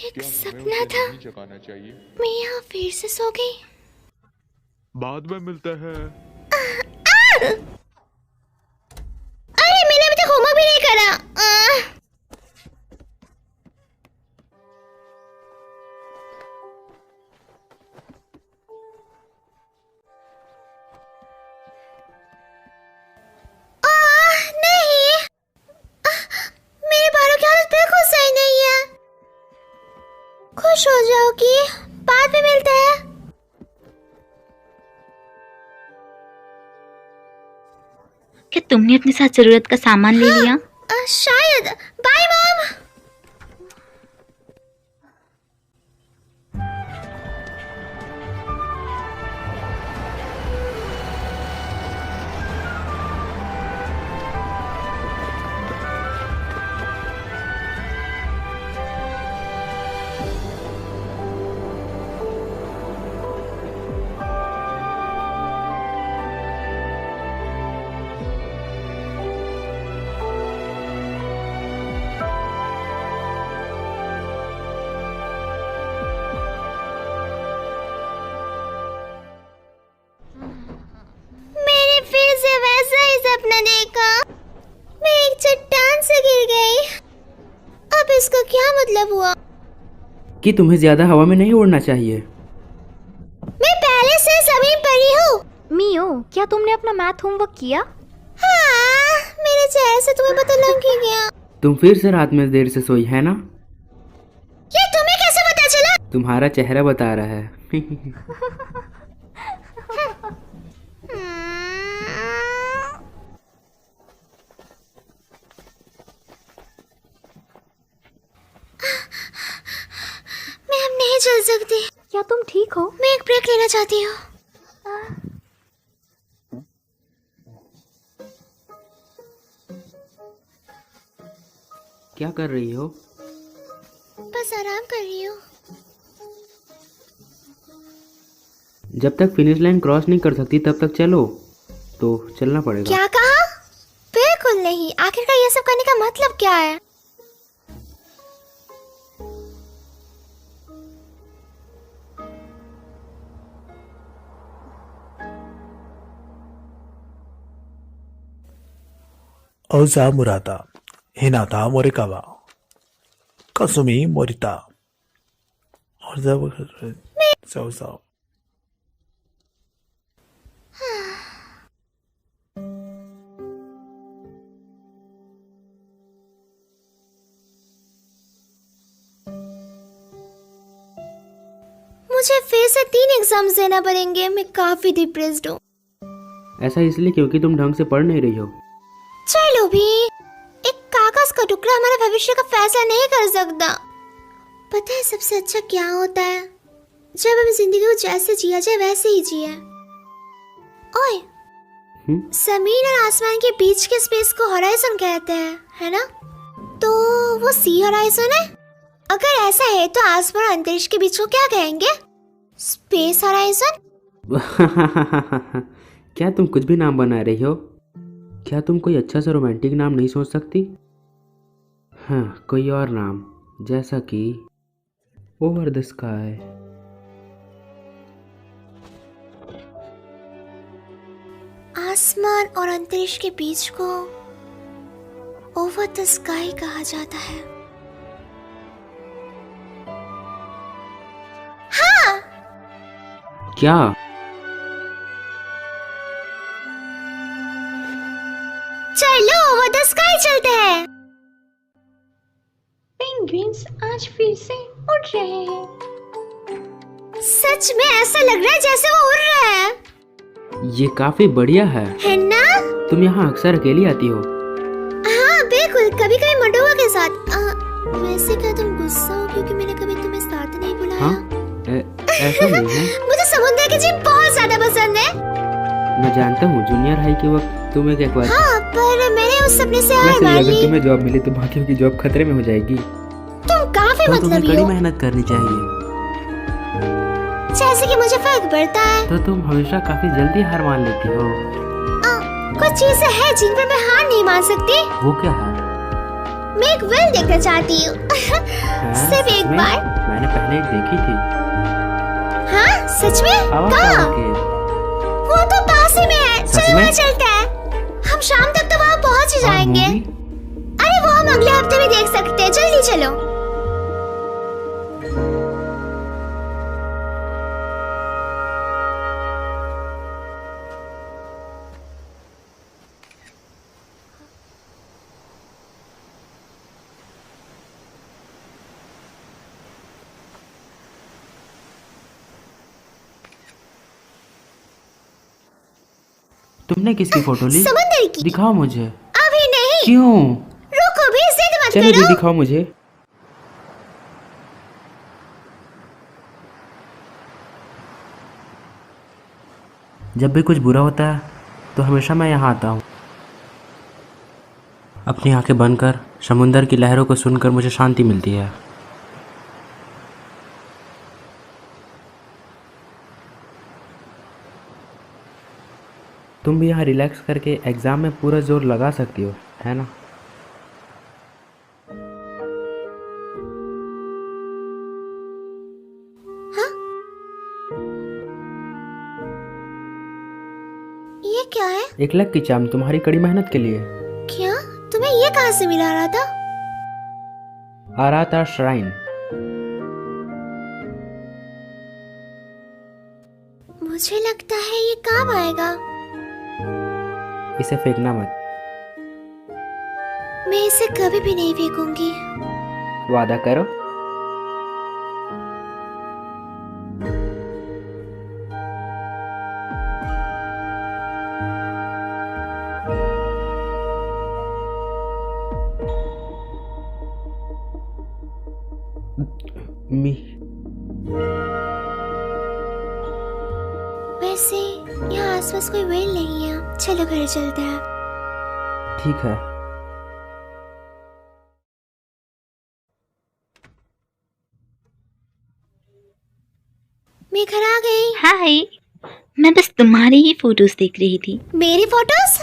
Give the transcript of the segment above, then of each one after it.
एक सपना था। जगाना चाहिए। मैं यहाँ फिर से सो गई। बाद में मिलते हैं। अरे मैंने अभी तक होमवर्क भी नहीं करा। नहीं, मेरे बालों की हालत बिल्कुल सही नहीं है। खुश हो जाओगी, बाद में मिलते हैं। क्या तुमने अपने साथ जरूरत का सामान ले लिया? शायद। Bye mom. सपना देखा, मैं एक चट्टान से गिर गई। अब इसका क्या मतलब हुआ? कि तुम्हें ज्यादा हवा में नहीं उड़ना चाहिए। मैं पहले से जमीन पर ही हूँ। मियो, क्या तुमने अपना मैथ होमवर्क किया? हाँ, मेरे चेहरे से तुम्हें पता लग ही गया। तुम फिर से रात में देर से सोई है ना? ये तुम्हें कैसे पता चला? तुम्हारा चेहरा बता रहा है। मैं अब नहीं चल सकती। क्या तुम ठीक हो? मैं एक ब्रेक लेना चाहती हूँ। क्या कर रही हो? बस आराम कर रही हूँ। जब तक फिनिश लाइन क्रॉस नहीं कर सकती तब तक चलो। तो चलना पड़ेगा। क्या कहा? बिल्कुल नहीं। आखिरकार ये सब करने का मतलब क्या है? Oza Murata, Hinata Morikawa, Kasumi Morita. Oza. मुझे फिर से 3 एग्जाम्स देना पड़ेंगे। मैं काफी डिप्रेस्ड हूँ। ऐसा इसलिए क्योंकि तुम ढंग से पढ़ नहीं रही हो। चलो भी, एक कागज का टुकड़ा हमारे भविष्य का फैसला नहीं कर सकता। पता है सबसे अच्छा क्या होता है? जब हम जिंदगी को जैसे जिया जाए वैसे ही जिए। ओए, जमीन और आसमान के बीच के स्पेस को हॉराइजन कहते हैं, है ना? तो वो सी हॉराइजन है। अगर ऐसा है तो आसमान और अंतरिक्ष के बीच को क्या कहेंगे? Space horizon. क्या तुम कुछ भी नाम बना रही हो? क्या तुम कोई अच्छा सा रोमांटिक नाम नहीं सोच सकती? हाँ, कोई और नाम, जैसा कि ओवर द स्काई। आसमान और अंतरिक्ष के बीच को ओवर द स्काई कहा जाता है। हाँ, क्या? चलो ओवर द स्काई चलते हैं। पेंगुइन्स आज फिर से उड़ रहे हैं। सच में ऐसा लग रहा है जैसे वो उड़ रहा है। ये काफी बढ़िया है ना? तुम यहाँ अक्सर अकेली आती हो? कभी कभी मंडोवा के साथ। वैसे क्या तुम गुस्सा हो क्योंकि मैंने कभी तुम्हें साथ नहीं बुलाया? हाँ ऐसा नहीं है। मुझे समुद्र के जीव बहुत ज्यादा पसंद है। मैं जानता हूँ जूनियर हाई के वक्त तुम एक बार। हाँ, पर मैंने उस सपने से हार वैसे मान अगर ली। तुम्हें जॉब मिली तो बाकियों की जॉब खतरे में हो जाएगी। तुम काफी तो तुम्हें मतलबी कड़ी हो। मेहनत करनी चाहिए। जैसे कि मुझे फर्क पड़ता है। तो तुम हमेशा काफी जल्दी हार मान लेती हो। कुछ चीजें हैं जिन पर मैं हार नहीं मान सकती। वो क्या है? मैं एक वेल देखना चाहती हूँ। हाँ, सिर्फ सच एक में? बार। मैंने पहले एक देखी थी। हाँ सच में? हवा कहाँ? पाव के। वो तो पास ही में है। सच चलो में? वहाँ चलते हैं। हम शाम तक तो वहाँ पहुँच ही और जाएंगे। मूवी? अरे वो हम अगले हफ्ते भी देख सकते हैं। जल्दी चलो। तुमने किसकी फोटो ली? समंदर की। दिखाओ मुझे। अभी नहीं। क्यों? रुको भी, जिद मत चलो भी करो। दिखाओ मुझे। जब भी कुछ बुरा होता है तो हमेशा मैं यहाँ आता हूँ। अपनी आंखें बंद कर समुंदर की लहरों को सुनकर मुझे शांति मिलती है। तुम भी यहाँ रिलैक्स करके एग्ज़ाम में पूरा जोर लगा सकती हो, है ना? ये क्या है? एक लक की चाम तुम्हारी कड़ी मेहनत के लिए। क्या? तुम्हें ये कहाँ से मिला रहा था? आराता श्राइन। मुझे लगता है ये काम आएगा। इसे फेंकना मत। मैं इसे कभी भी नहीं फेंकूंगी। वादा करो। मी वैसे यहाँ आसपास कोई वेल नहीं है। चलो घर चलते हैं। ठीक है। मैं घर आ गई। हाय, मैं बस तुम्हारी ही फोटोज देख रही थी। मेरी फोटोज?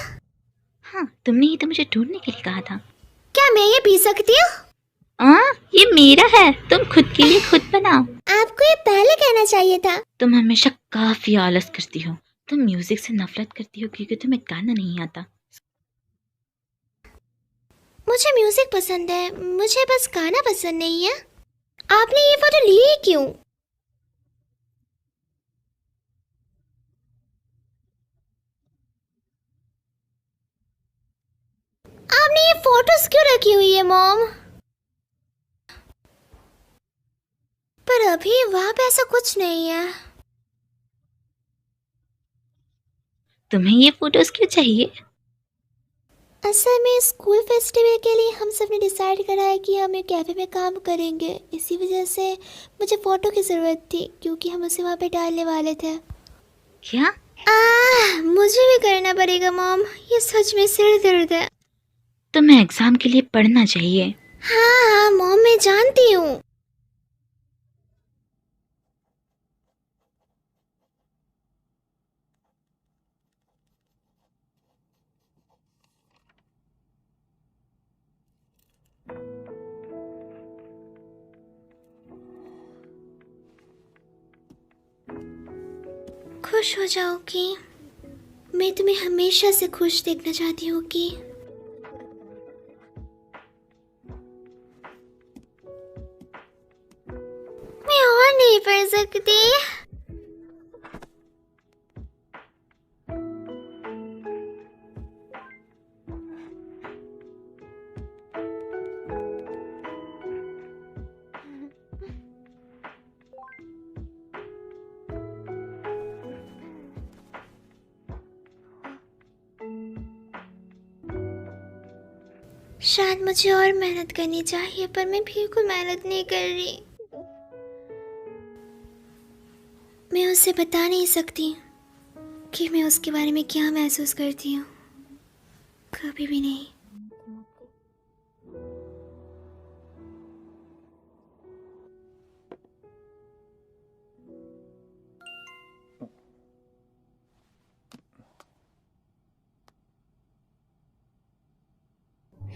हाँ, तुमने ही तो मुझे ढूंढने के लिए कहा था। क्या मैं ये पी सकती हूँ? ये मेरा है, तुम खुद के लिए खुद बनाओ। आपको ये पहले कहना चाहिए था। तुम हमेशा काफी आलस करती हो। तुम म्यूजिक से नफरत करती हो क्योंकि तुम्हें गाना नहीं आता। मुझे म्यूजिक पसंद है, मुझे बस गाना पसंद नहीं है। आपने ये फोटो ली ही क्यों? आपने ये फोटोज क्यों रखी हुई है मॉम? पर अभी वहां पे ऐसा कुछ नहीं है। तुम्हें ये फोटोज क्यों चाहिए? असल में स्कूल फेस्टिवल के लिए हम सब ने डिसाइड करा है कि हम एक कैफे में काम करेंगे। इसी वजह से मुझे फोटो की ज़रूरत थी क्योंकि हम उसे वहाँ पे डालने वाले थे। क्या? मुझे भी करना पड़ेगा मॉम, ये सच में सिर दर्द है। तुम्हें एग्जाम के लिए पढ़ना चाहिए। हाँ मॉम, मैं जानती हूँ। खुश हो जाओगी। मैं तुम्हें हमेशा से खुश देखना चाहती हूँ कि मैं और नहीं पढ़ सकती। शायद मुझे और मेहनत करनी चाहिए, पर मैं बिल्कुल मेहनत नहीं कर रही। मैं उसे बता नहीं सकती कि मैं उसके बारे में क्या महसूस करती हूँ, कभी भी नहीं।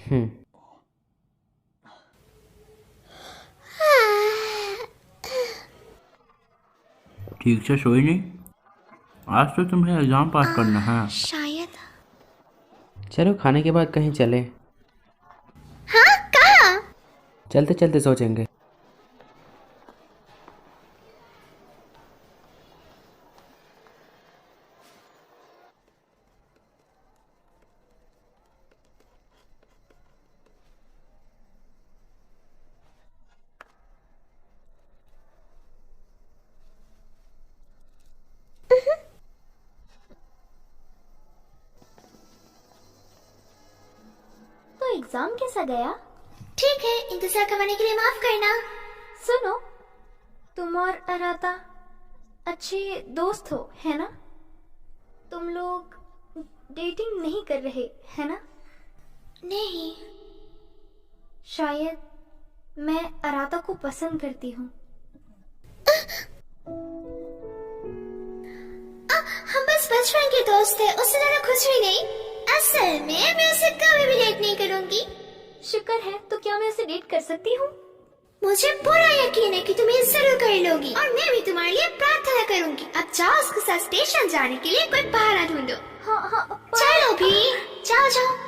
हम्म। ठीक से सोई नहीं? आज तो तुम्हें एग्जाम पास करना है। शायद। चलो खाने के बाद कहीं चले। हाँ, कहाँ? चलते चलते सोचेंगे। तो एग्जाम कैसा गया? ठीक है, इंतजार करवाने के लिए माफ करना। सुनो, तुम और अराता अच्छे दोस्त हो, है ना? तुम लोग डेटिंग नहीं कर रहे, है ना? नहीं। शायद मैं अराता को पसंद करती हूँ। हम बस बचपन के दोस्त थे, उससे ज्यादा कुछ भी नहीं। असल में मैं उसे कभी भी डेट नहीं करूंगी। शुक्र है, तो क्या मैं उसे डेट कर सकती हूँ? मुझे पूरा यकीन है कि तुम ये जरूर कर लोगी, और मैं भी तुम्हारे लिए प्रार्थना करूंगी। अब जाओ, उसके साथ स्टेशन जाने के लिए कोई बहाना ढूंढो। हाँ हाँ, चलो भी, जाओ जाओ।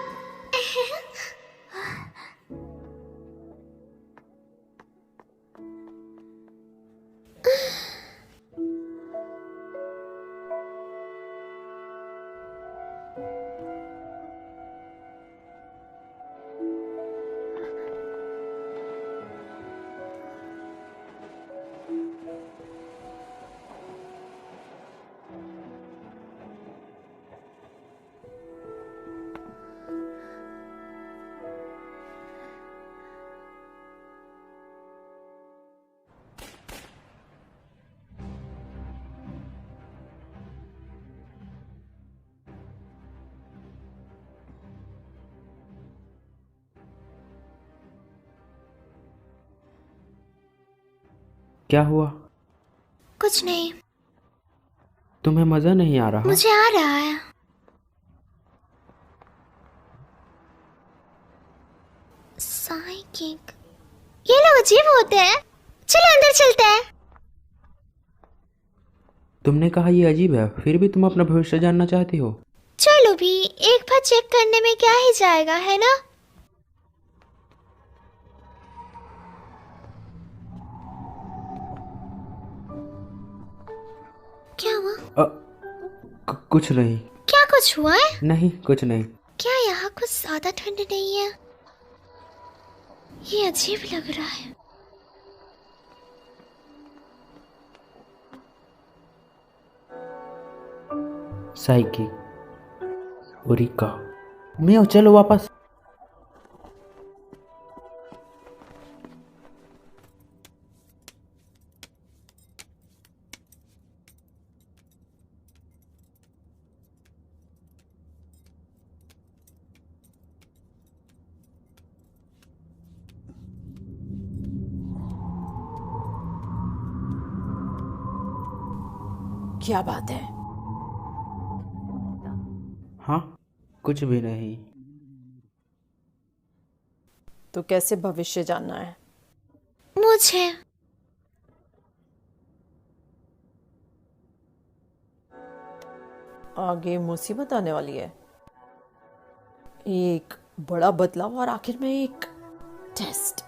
क्या हुआ? कुछ नहीं। तुम्हें मज़ा नहीं आ रहा? मुझे आ रहा है। साइकिक, ये लोग अजीब होते हैं। चलो अंदर चलते हैं। तुमने कहा ये अजीब है, फिर भी तुम अपना भविष्य जानना चाहती हो। चलो भी, एक बार चेक करने में क्या ही जाएगा, है ना? क्या हुआ? कुछ नहीं। क्या कुछ हुआ है? नहीं, कुछ नहीं। क्या यहाँ कुछ ज्यादा ठंड नहीं है? ये अजीब लग रहा है। साइकी, ओरिका, मियो, चलो वापस। क्या बात है? हाँ, कुछ भी नहीं। तो कैसे भविष्य जानना है? मुझे आगे मुसीबत आने वाली है। एक बड़ा बदलाव और आखिर में एक टेस्ट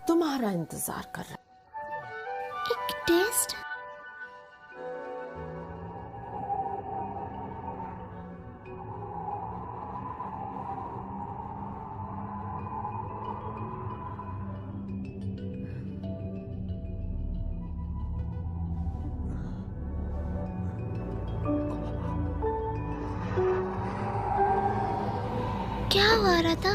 तुम्हारा इंतजार कर रहा है। एक टेस्ट? क्या हुआ रहा था?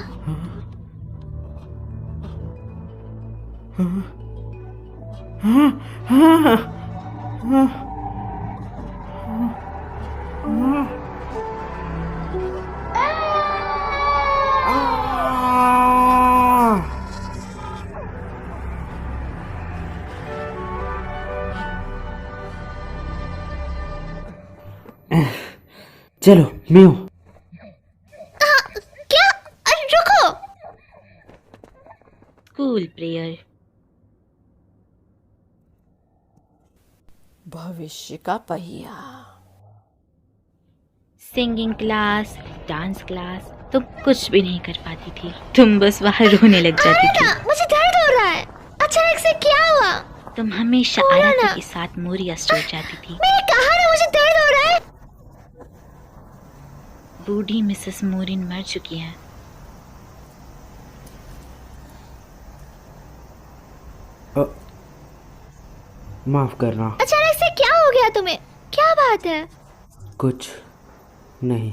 चलो मियो। क्या? अरे रुको। School prayer. भविष्य का पहिया। सिंगिंग क्लास, डांस क्लास, तुम कुछ भी नहीं कर पाती थी। तुम बस वहाँ रोने लग जाती थी। ना, मुझे दर्द हो रहा है। अचानक से क्या हुआ? तुम हमेशा बोलो आराधना ना। के साथ मोरिया स्टोर जाती थी। मैंने कहा ना मुझे दर्द हो रहा है। बूढ़ी मिसेस मोरिन मर चुकी है। माफ करना। अचानक से क्या हो गया तुम्हें? क्या बात है? कुछ नहीं।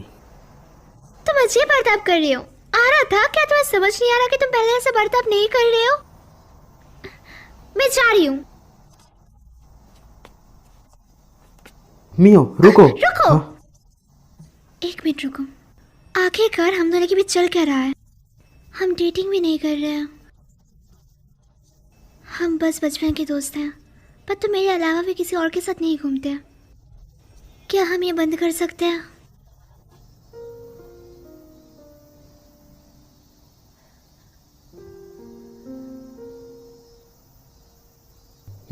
तुम अजीब बर्ताव कर रही हो। आ रहा था, क्या तुम्हें समझ नहीं आ रहा कि तुम पहले ऐसा बर्ताव नहीं कर रहे हो? मैं जा रही हूँ। मियो रुको। रुको। एक मिनट रुको। आखिरकार हम दोनों के बीच चल क्या रहा है? हम डेटिंग भी नहीं कर रहे हैं। हम बस बचपन के दोस्त हैं। पर तुम मेरे अलावा भी किसी और के साथ नहीं घूमते। क्या हम ये बंद कर सकते हैं?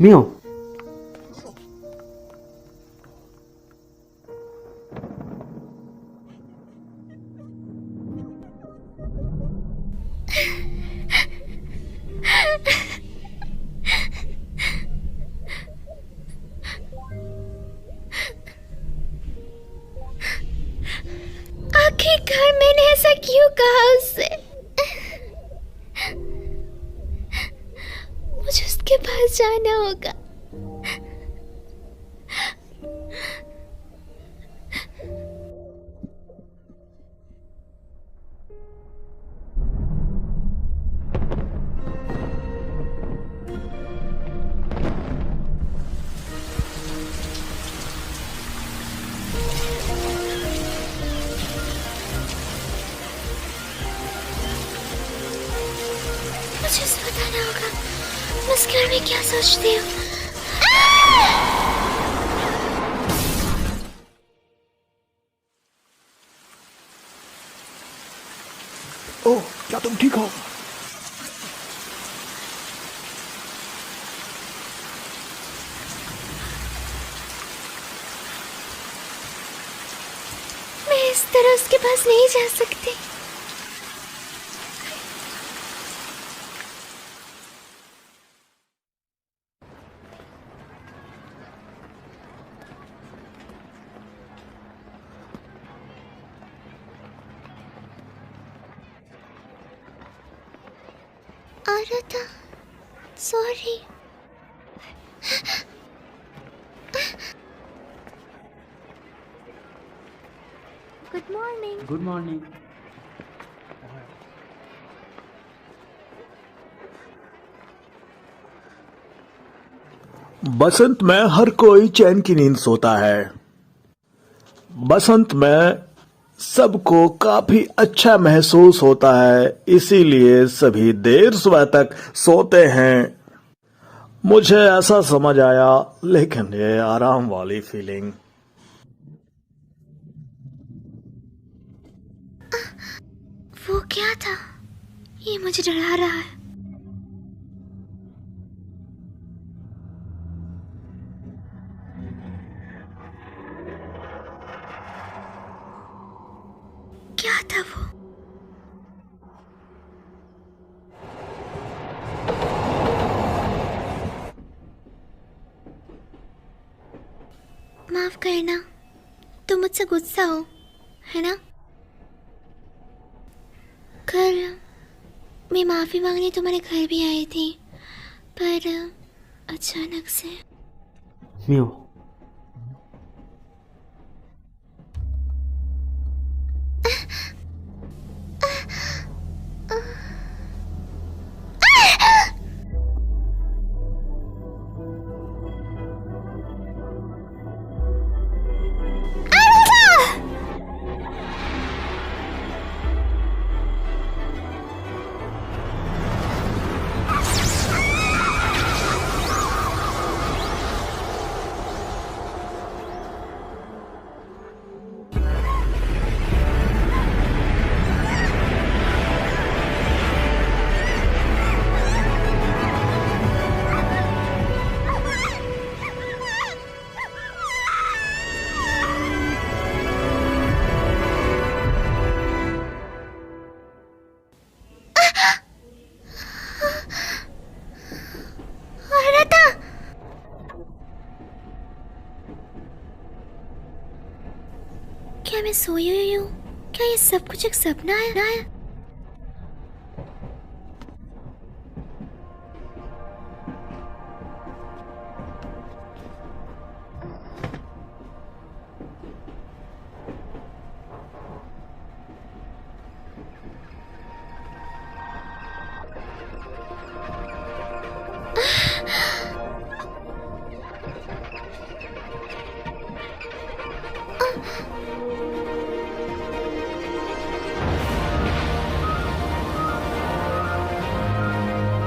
मियो आखिरकार मैंने ऐसा क्यों कहा उससे? मुझे उसके पास जाना होगा। मुझे उसे बताना होगा मैं उसके बारे में क्या सोचती हूँ। ओह, क्या तुम ठीक हो? मैं इस तरह उसके पास नहीं जा सकती। आ रहा था। Sorry. Good morning. Good morning. बसंत में हर कोई चैन की नींद सोता है। बसंत में सबको काफी अच्छा महसूस होता है, इसीलिए सभी देर सुबह तक सोते हैं। मुझे ऐसा समझ आया, लेकिन ये आराम वाली फीलिंग। वो क्या था? ये मुझे डरा रहा है। क्या था वो? माफ करना, तुम मुझसे गुस्सा हो, है ना? कल मैं माफी मांगने तुम्हारे घर भी आई थी, पर अचानक से। मियो सोई हुई हूँ? क्या ये सब कुछ एक सपना है?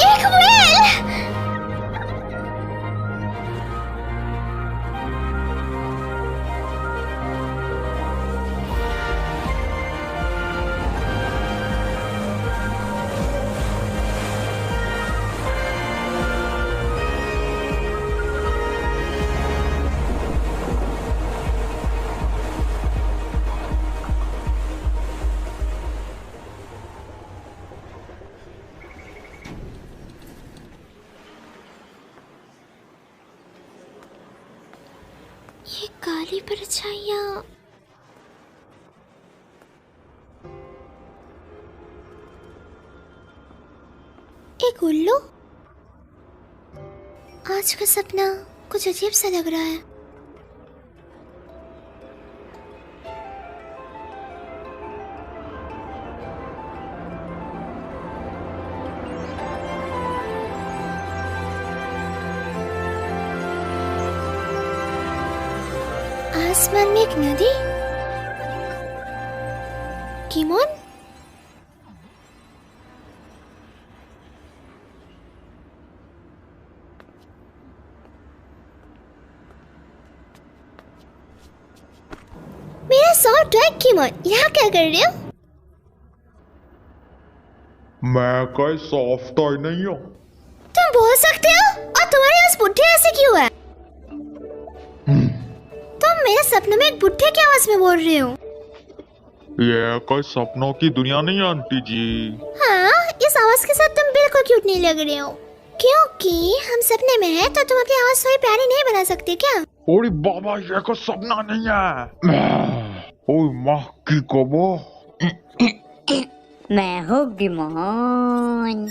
एक व्हेल! ये काली परछाइयाँ एक उल्लू। आज का सपना कुछ अजीब सा लग रहा है। आसमान में एक नदी। किमोन? मेरा सॉफ्ट टॉय किमोन, यहाँ क्या कर रहे हो? मैं कोई सॉफ्ट टॉय नहीं हूँ। तुम बोल सकते हो? और तुम्हारे पास बुढ़े ऐसे क्यों है? तुम मेरे सपने में एक बुढ़े की आवाज में बोल रहे हो? ये कोई सपनों की दुनिया नहीं है आंटी जी। हाँ, इस आवाज के साथ तुम बिल्कुल क्यूट नहीं लग रहे हो। क्योंकि हम सपने में हैं, तो तुम अपनी आवाज थोड़ी प्यारी नहीं बना सकते क्या? ओरे बाबा, ये कोई सपना नहीं है। ओए माँ की कबो। मैं हूँ गिमोन।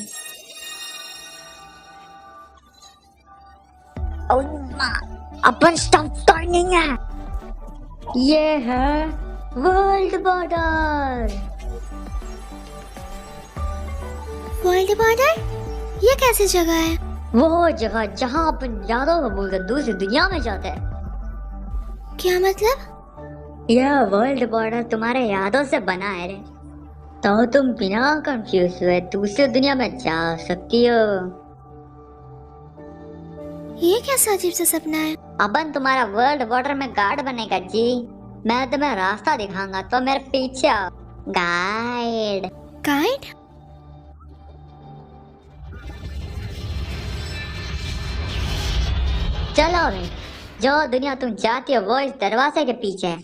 अपन स्टॉप टॉय नहीं है, ये है वर्ल्ड बॉर्डर। World border? ये कैसी जगह है? वो जगह जहाँ अपन यादों को भूलकर दूसरी दुनिया में जाते हैं। क्या मतलब? यह वर्ल्ड बॉर्डर तुम्हारे यादों से बना है रे, तो तुम बिना कंफ्यूज हुए दूसरी दुनिया में जा सकती हो। ये कैसा अजीब सा सपना है? अपन तुम्हारा वर्ल्ड बॉर्डर में गार्ड बनेगा जी। मैं तुम्हें रास्ता दिखाऊंगा, तो मेरे पीछे आओ। गाइड। गाइड? चलो भाई, जो दुनिया तुम चाहती हो वो इस दरवाजे के पीछे है।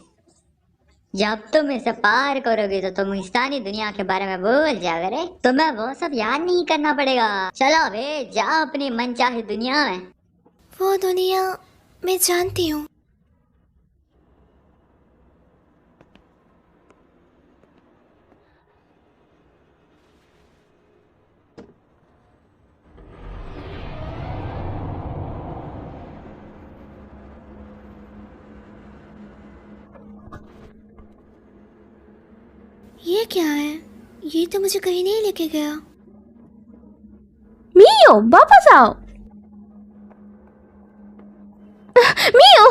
जब तुम इसे पार करोगे तो तुम स्थानीय दुनिया के बारे में भूल जाओगे रे। तुम्हें वो सब याद नहीं करना पड़ेगा। चलो भाई, जाओ अपनी मनचाही दुनिया में। वो दुनिया मैं जानती हूँ। ये क्या है? ये तो मुझे कहीं नहीं लेके गया। मियो, वापस आओ। मियो,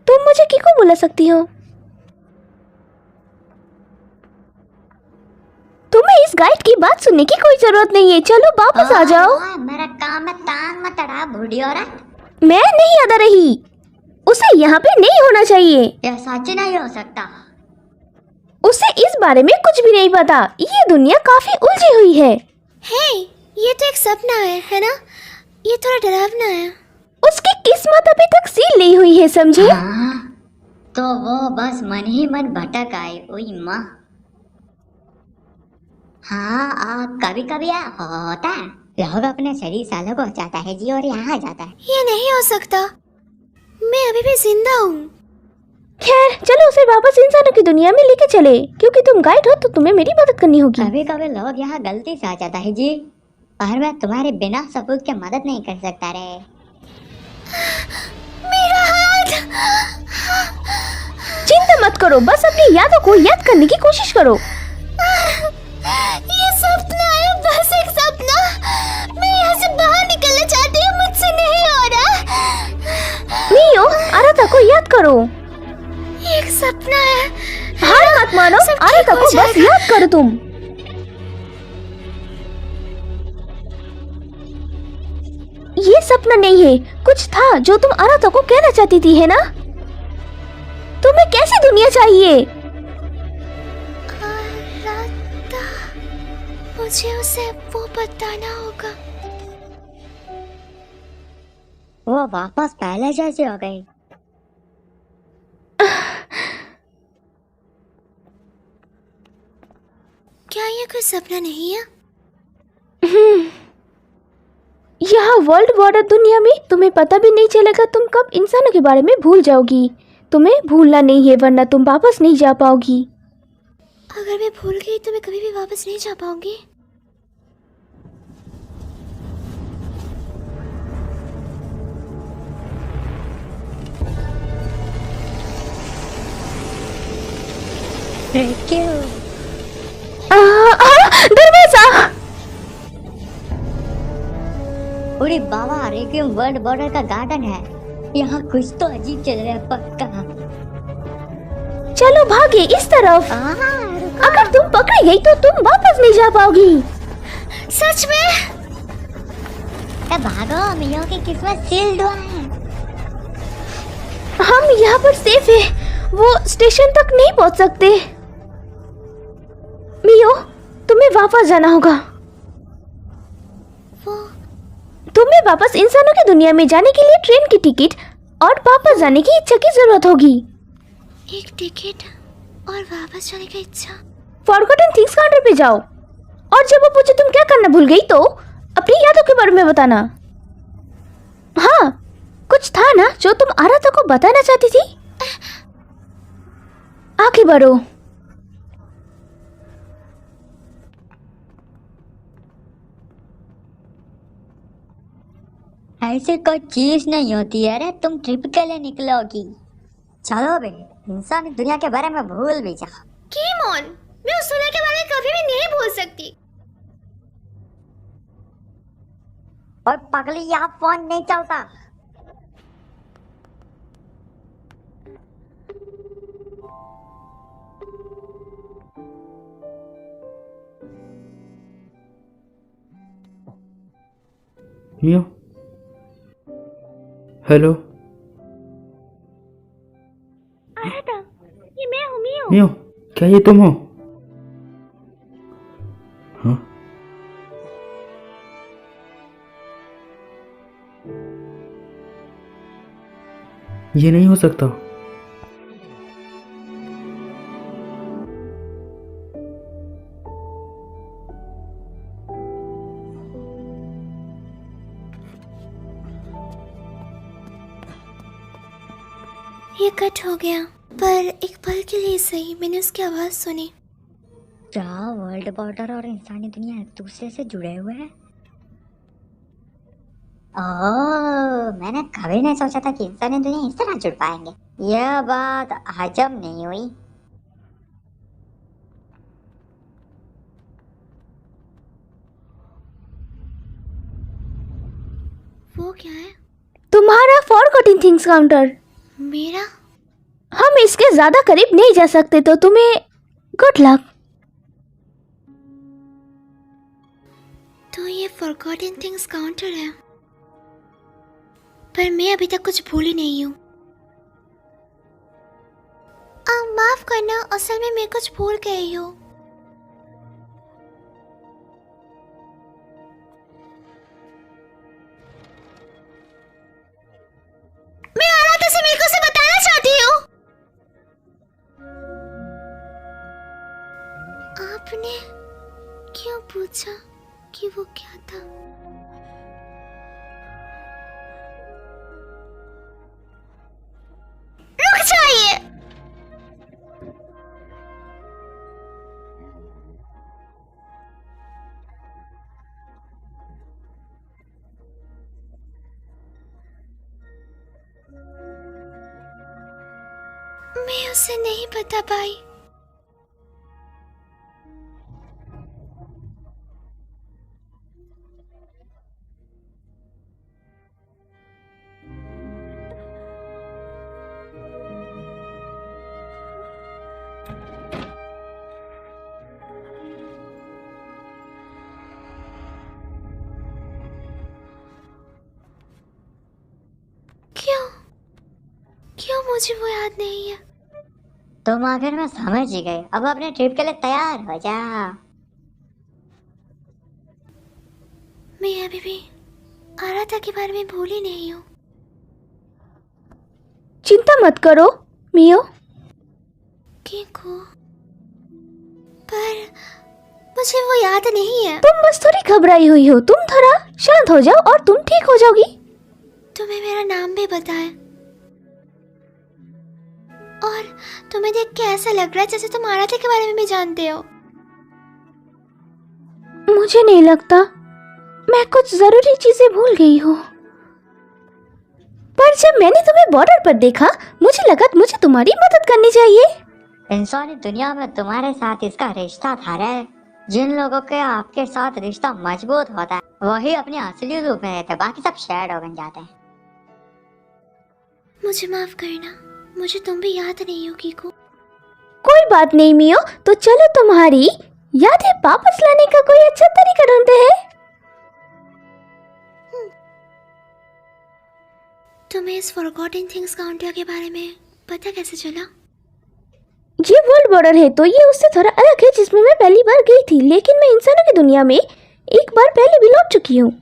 तुम मुझे किको बुला सकती हो? तुम्हें इस गाइड की बात सुनने की कोई जरूरत नहीं है। चलो वापस आ जाओ। मेरा काम है, टांग मत अड़ा बूढ़ी औरत। मैं नहीं अदा रही, उसे यहाँ पे नहीं होना चाहिए। यह सच नहीं हो सकता। उसे इस बारे में कुछ भी नहीं पता। ये दुनिया काफी उलझी हुई है। हे, ये तो एक सपना है ना? ये थोड़ा डरावना है। उसकी किस्मत अभी तक सील नहीं हुई है, समझे? हाँ, तो वो बस मन ही मन भटक आए। ओई माँ। हाँ, कभी कभी होता है, लोग अपने शरीर सालों को जाता है जी और यहाँ आ जाता है। ये नहीं हो सकता। मैं अभी भी जिंदा हूँ। खैर चलो उसे वापस इंसानों की दुनिया में लेके चले, क्योंकि तुम गाइड हो तो तुम्हें मेरी मदद करनी होगी। कभी कभी लोग यहाँ गलती से आ जाता है जी, और मैं तुम्हारे बिना सबूत के मदद नहीं कर सकता रे। मेरा हाथ। चिंता मत करो, बस अपनी यादों को याद करने की कोशिश करो। ये सपना है, बस एक सपना। मैं यहाँ से बाहर निकलना चाहती हूँ, मुझसे नहीं हो रहा। मियो, आराधा को याद करो। एक सपना है। हार मत मानो, सब ठीक आराधा हो को बस जाएगा। याद करो तुम। ये सपना नहीं है, कुछ था जो तुम आराधा को कहना चाहती थी, है ना? तुम्हें कैसी दुनिया चाहिए? आराधा, मुझे उसे वो बताना होगा। वो वापस पहले जैसी हो गई। क्या ये कोई सपना नहीं है? यहाँ वर्ल्ड बॉर्डर दुनिया में तुम्हें पता भी नहीं चलेगा तुम कब इंसानों के बारे में भूल जाओगी। तुम्हें भूलना नहीं है, वरना तुम वापस नहीं जा पाओगी। अगर मैं भूल गई तो मैं कभी भी वापस नहीं जा पाऊंगी। क्यों? दरवाजा! अरे बाबा, रेक्विएम वर्ल्ड बॉर्डर का गार्डन है। यहाँ कुछ तो अजीब चल रहा है पक्का। चलो भागे इस तरफ। अगर तुम पकड़ी गई तो तुम वापस नहीं जा पाओगी। सच में? भागो, मियो की किस्मत सील्ड हुआ है। हम यहाँ पर सेफ है, वो स्टेशन तक नहीं पहुँच सकते। मियो, तुम्हें वापस जाना होगा। तुम्हें वापस इंसानों की दुनिया में जाने के लिए ट्रेन की टिकट और वापस जाने की इच्छा की जरूरत होगी। एक टिकट और वापस जाने की इच्छा। फॉरगॉटन थिंग्स काउंटर पे जाओ, और जब वो पूछे तुम क्या करना भूल गई तो अपनी यादों के बारे में बताना। हाँ, कुछ था ना जो तुम आराधा को बताना चाहती थी। आगे बढ़ो। ऐसी कोई चीज नहीं होती है रे, तुम ट्रिप के लिए निकलोगी। चलो बे, इंसानी दुनिया के बारे में भूल भी जाओ। कीमोन, मैं उस दुनिया के बारे में कभी भी नहीं भूल सकती। और पगली, यहाँ फोन नहीं चलता। मियो, हेलो। आराधा, ये मैं हूँ मियो। मियो, क्या ये तुम हो? हाँ? ये नहीं हो सकता। ये कट हो गया, पर एक पल के लिए सही मैंने उसकी आवाज सुनी। क्या वर्ल्ड बॉर्डर और इंसानी दुनिया एक दूसरे से जुड़े हुए हैं? ओह, मैंने कभी नहीं सोचा था कि इंसानी दुनिया इस तरह जुड़ पाएंगे। यह बात हजम नहीं हुई। वो क्या है? तुम्हारा फॉरगॉटन थिंग्स काउंटर। मेरा? हम इसके ज्यादा करीब नहीं जा सकते, तो तुम्हें गुड लक। तो ये फॉरगॉटन थिंग्स काउंटर है, पर मैं अभी तक कुछ भूली नहीं हूँ। माफ करना, असल में मैं कुछ भूल गई हूँ। मैं आराधा से मिलकर उसे बताना चाहती हूँ। आपने क्यों पूछा कि वो क्या था? मैं उसे नहीं बता पाई। क्यों क्यों मुझे वो याद नहीं है? तुम आखिर में समझ ही गए, अब अपने ट्रिप के लिए तैयार हो जा। मैं अभी भी आराधा के बारे में भूली नहीं हूँ। चिंता मत करो मियो। किंको, पर मुझे वो याद नहीं है। तुम बस थोड़ी घबराई हुई हो, तुम थोड़ा शांत हो जाओ और तुम ठीक हो जाओगी। तुम्हें मेरा नाम भी बताया और तुम्हें देख के ऐसा लग रहा है जैसे तुम आराध्या के बारे में भी जानते हो। मुझे नहीं लगता, मैं कुछ जरूरी चीजें भूल गई हूँ। पर जब मैंने तुम्हें बॉर्डर पर देखा मुझे लगा मुझे तुम्हारी मदद करनी चाहिए। इंसानी दुनिया में तुम्हारे साथ इसका रिश्ता था रे। जिन लोगों के आपके साथ रिश्ता मजबूत होता है वही अपने असली रूप में रहते, बाकी सब शैडो बन जाते हैं। मुझे माफ करना, मुझे तुम भी याद नहीं हो कीको। कोई बात नहीं मियो, तो चलो तुम्हारी यादें वापस लाने का कोई अच्छा तरीका ढूंढते हैं। तुम्हें इस फॉरगॉटन थिंग्स काउंटर के बारे में पता कैसे चला? ये वर्ल्ड बॉर्डर है तो ये उससे थोड़ा अलग है जिसमें मैं पहली बार गई थी, लेकिन मैं इंसानों की दुनिया में एक बार पहले भी लौट चुकी हूँ।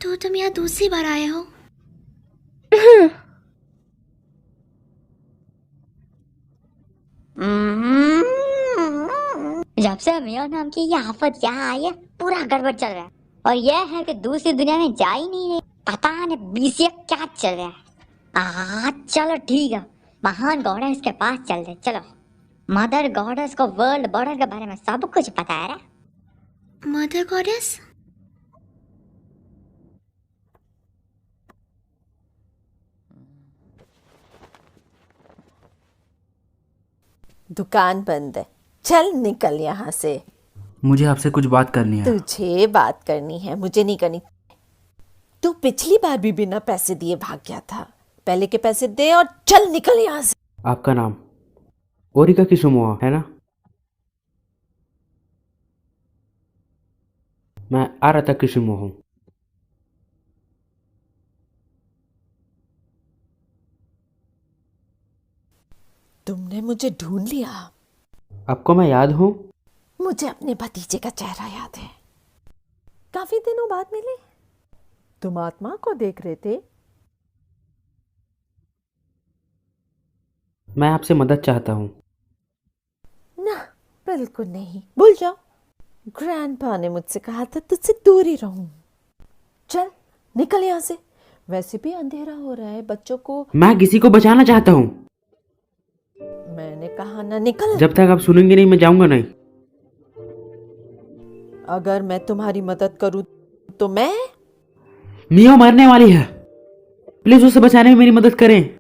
तो तुम यहाँ दूसरी बार आए हो? जब से मियो नाम की ये आफत यहाँ आई है पूरा गड़बड़ चल रहा है। और यह है कि दूसरी दुनिया में जा ही नहीं रही, पता नहीं बीसीए क्या चल रहा है। चलो ठीक है, महान गॉडेस के पास चल रहे। चलो, मदर गॉडेस को वर्ल्ड बॉर्डर के बारे में सब कुछ पता है रे। Mother goddess? दुकान बंद है, चल निकल यहाँ से। मुझे आपसे कुछ बात करनी है। तुझे बात करनी है, मुझे नहीं करनी। तू पिछली बार भी बिना पैसे दिए भाग गया था, पहले के पैसे दे और चल निकल यहाँ से। आपका नाम ओरिका किसुमोआ है ना? मैं आराधा किसुमोआ हूँ। तुमने मुझे ढूंढ लिया। आपको मैं याद हूँ? मुझे अपने भतीजे का चेहरा याद है, काफी दिनों बाद मिले। तुम आत्मा को देख रहे थे। मैं आपसे मदद चाहता हूँ। ना, बिल्कुल नहीं, भूल जाओ। ग्रैंडपा ने मुझसे कहा था तुझसे दूर ही रहूं। चल निकल यहाँ से, वैसे भी अंधेरा हो रहा है, बच्चों को। मैं किसी को बचाना चाहता हूँ। मैंने कहा ना निकल। जब तक आप सुनेंगे नहीं मैं जाऊंगा नहीं। अगर मैं तुम्हारी मदद करूं तो मैं। मियो मरने वाली है, प्लीज उसे बचाने में मेरी मदद करें।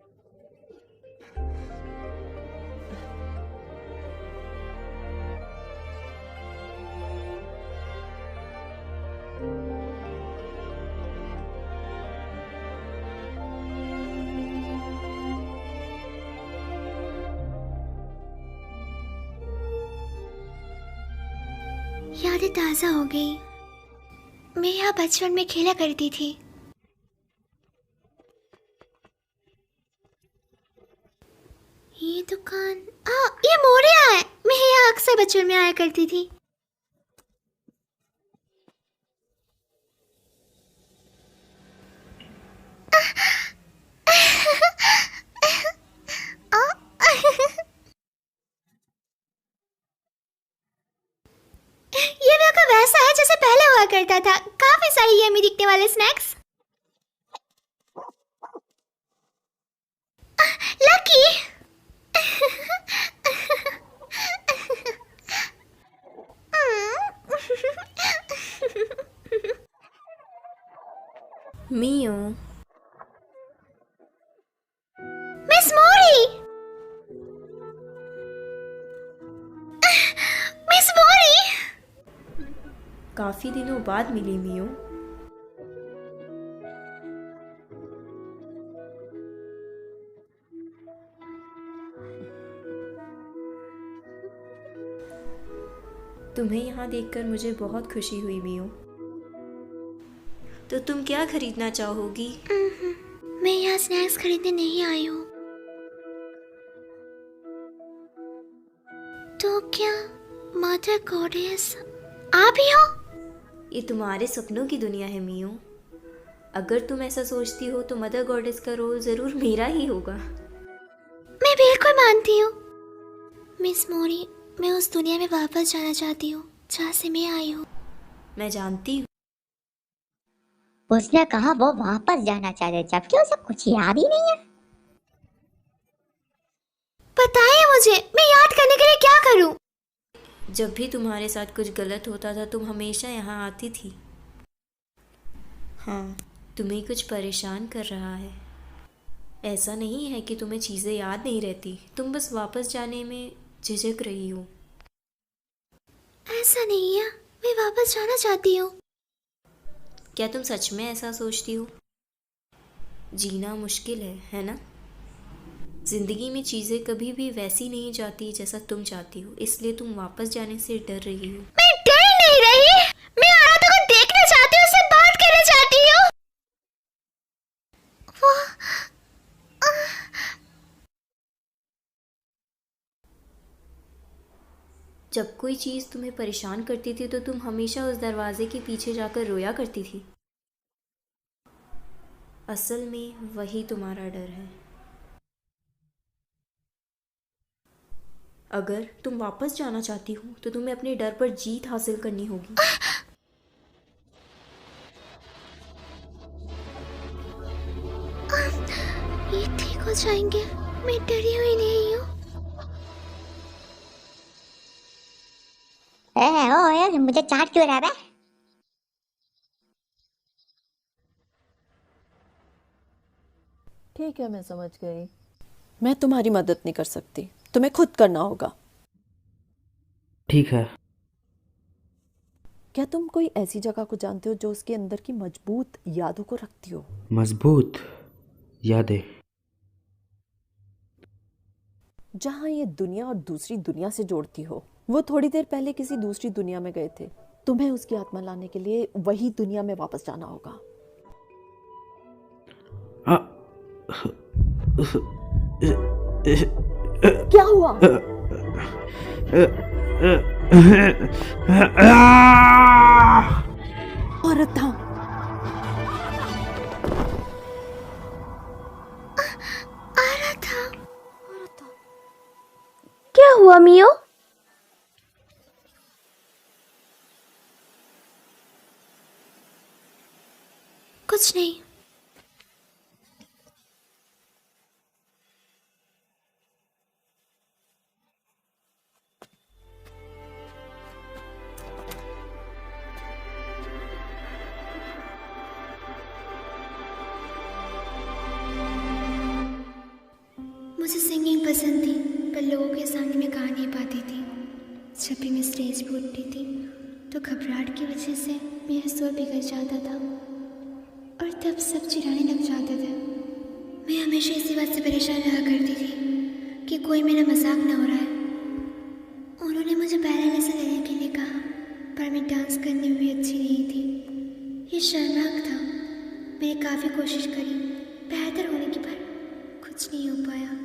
यादें ताज़ा हो गई। मैं यहाँ बचपन में खेला करती थी। ये दुकान, ये मोरिया है। मैं यहाँ अक्सर बचपन में आया करती थी। ये मेरा वैसा है जैसे पहले हुआ करता था, काफी सारी यम्मी दिखने वाले स्नैक्स। लकी। मियो, मिस मोरी। काफी दिनों बाद मिली मियो। तुम्हें यहाँ देखकर मुझे बहुत खुशी हुई मियो। तो तुम क्या खरीदना चाहोगी? मैं यहाँ स्नैक्स खरीदने नहीं आई हूँ। तो क्या मदर गॉडेस आप ही हो? ये तुम्हारे सपनों की दुनिया है मियो। अगर तुम ऐसा सोचती हो तो मदर गॉडेस का रोल जरूर मेरा ही होगा। मैं बिल्कुल मानती हूँ मिस मोरी। मैं उस दुनिया में वापस जाना चाहती हूँ जहाँ से मैं आई हूँ। मैं जानती हूँ। उसने कहा वो वापस जाना चाहते जबकि उसे कुछ याद ही नहीं है। बताइए मुझे, मैं याद करने के लिए क्या करूँ? जब भी तुम्हारे साथ कुछ गलत होता था तुम हमेशा यहाँ आती थी। हाँ, तुम्हें कुछ परेशान कर रहा है। ऐसा नहीं है कि तुम्हें चीज़ें याद नहीं रहती, तुम बस वापस जाने में झिझक रही हो। ऐसा नहीं है, मैं वापस जाना चाहती हूँ। क्या तुम सच में ऐसा सोचती हो? जीना मुश्किल है ना? जिंदगी में चीज़ें कभी भी वैसी नहीं जाती जैसा तुम चाहती हो, इसलिए तुम वापस जाने से डर रही हो। मैं डर नहीं रही, मैं आराधना को देखना चाहती हूँ, उससे बात करना चाहती हूँ। वो जब कोई चीज़ तुम्हें परेशान करती थी तो तुम हमेशा उस दरवाजे के पीछे जाकर रोया करती थी। असल में वही तुम्हारा डर है। अगर तुम वापस जाना चाहती हो तो तुम्हें अपने डर पर जीत हासिल करनी होगी। ये ठीक हो जाएंगे, मैं डरी हुई नहीं हूँ। ओ यार मुझे चाट क्यों रहा है? ठीक है, मैं समझ गई। मैं तुम्हारी मदद नहीं कर सकती, तुम्हें खुद करना होगा। ठीक है। क्या तुम कोई ऐसी जगह को जानते हो जो उसके अंदर की मजबूत यादों को रखती हो? मजबूत यादें? जहाँ ये दुनिया और दूसरी दुनिया से जोड़ती हो। वो थोड़ी देर पहले किसी दूसरी दुनिया में गए थे, तुम्हें उसकी आत्मा लाने के लिए वही दुनिया में वापस जाना होगा। क्या हुआ? औरत था। क्या हुआ मियो? कुछ नहीं। मुझे सिंगिंग पसंद थी, पर लोगों के सामने मैं गा नहीं पाती थी। जब भी मैं स्टेज पर उठती थी तो घबराहट की वजह से मेरा सुर बिगड़ जाता था और तब सब चिढ़ाने लग जाते थे। मैं हमेशा इसी बात से परेशान रहा करती थी कि कोई मेरा मजाक ना हो रहा है। उन्होंने मुझे बैलेंस से लेने के लिए कहा, पर मैं डांस करने में भी अच्छी नहीं थी। ये शर्मनाक था। मैंने काफ़ी कोशिश करी बेहतर होने की, पर कुछ नहीं हो पाया।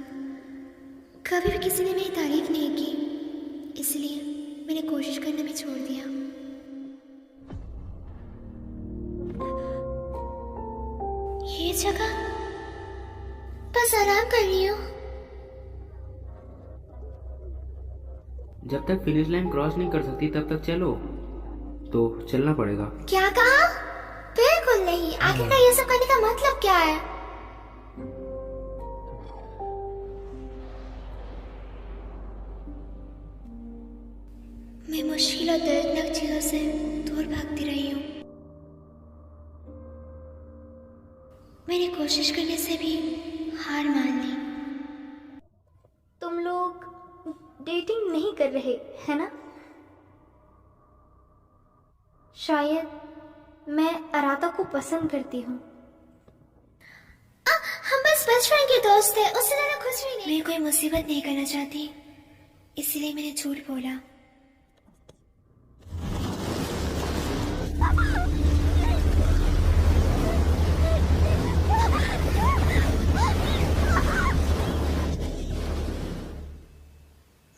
कभी भी किसी ने मेरी तारीफ नहीं की, इसलिए मैंने कोशिश करना भी छोड़ दिया। ये जगह, बस आराम कर रही हूँ। जब तक फिनिश लाइन क्रॉस नहीं कर सकती तब तक चलो। तो चलना पड़ेगा। क्या कहा? बिल्कुल नहीं। आखिरकार ये सब करने का मतलब क्या है? मैं मुश्किल और दर्दनाक चीजों से दूर भागती रही हूँ। मैंने कोशिश करने से भी हार मान ली। तुम लोग डेटिंग नहीं कर रहे है ना? शायद मैं अराता को पसंद करती हूँ। हम बस बचपन के दोस्त थे, उससे ज्यादा कुछ भी नहीं। मैं कोई मुसीबत नहीं करना चाहती, इसीलिए मैंने झूठ बोला।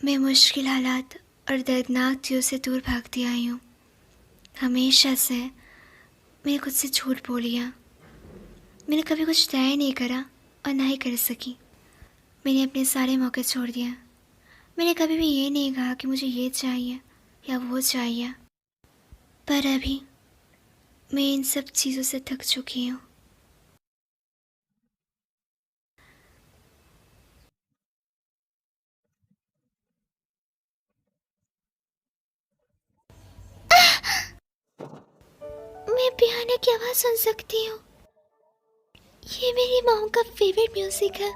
मैं मुश्किल हालात और दर्दनाक चीज़ों से दूर भागती आई हूँ। हमेशा से मैंने खुद से झूठ बोल लिया। मैंने कभी कुछ तय नहीं करा और ना ही कर सकी। मैंने अपने सारे मौके छोड़ दिया। मैंने कभी भी ये नहीं कहा कि मुझे ये चाहिए या वो चाहिए। पर अभी मैं इन सब चीज़ों से थक चुकी हूँ। मैं पियानो की आवाज़ सुन सकती हूँ। ये मेरी मॉम का फेवरेट म्यूजिक है।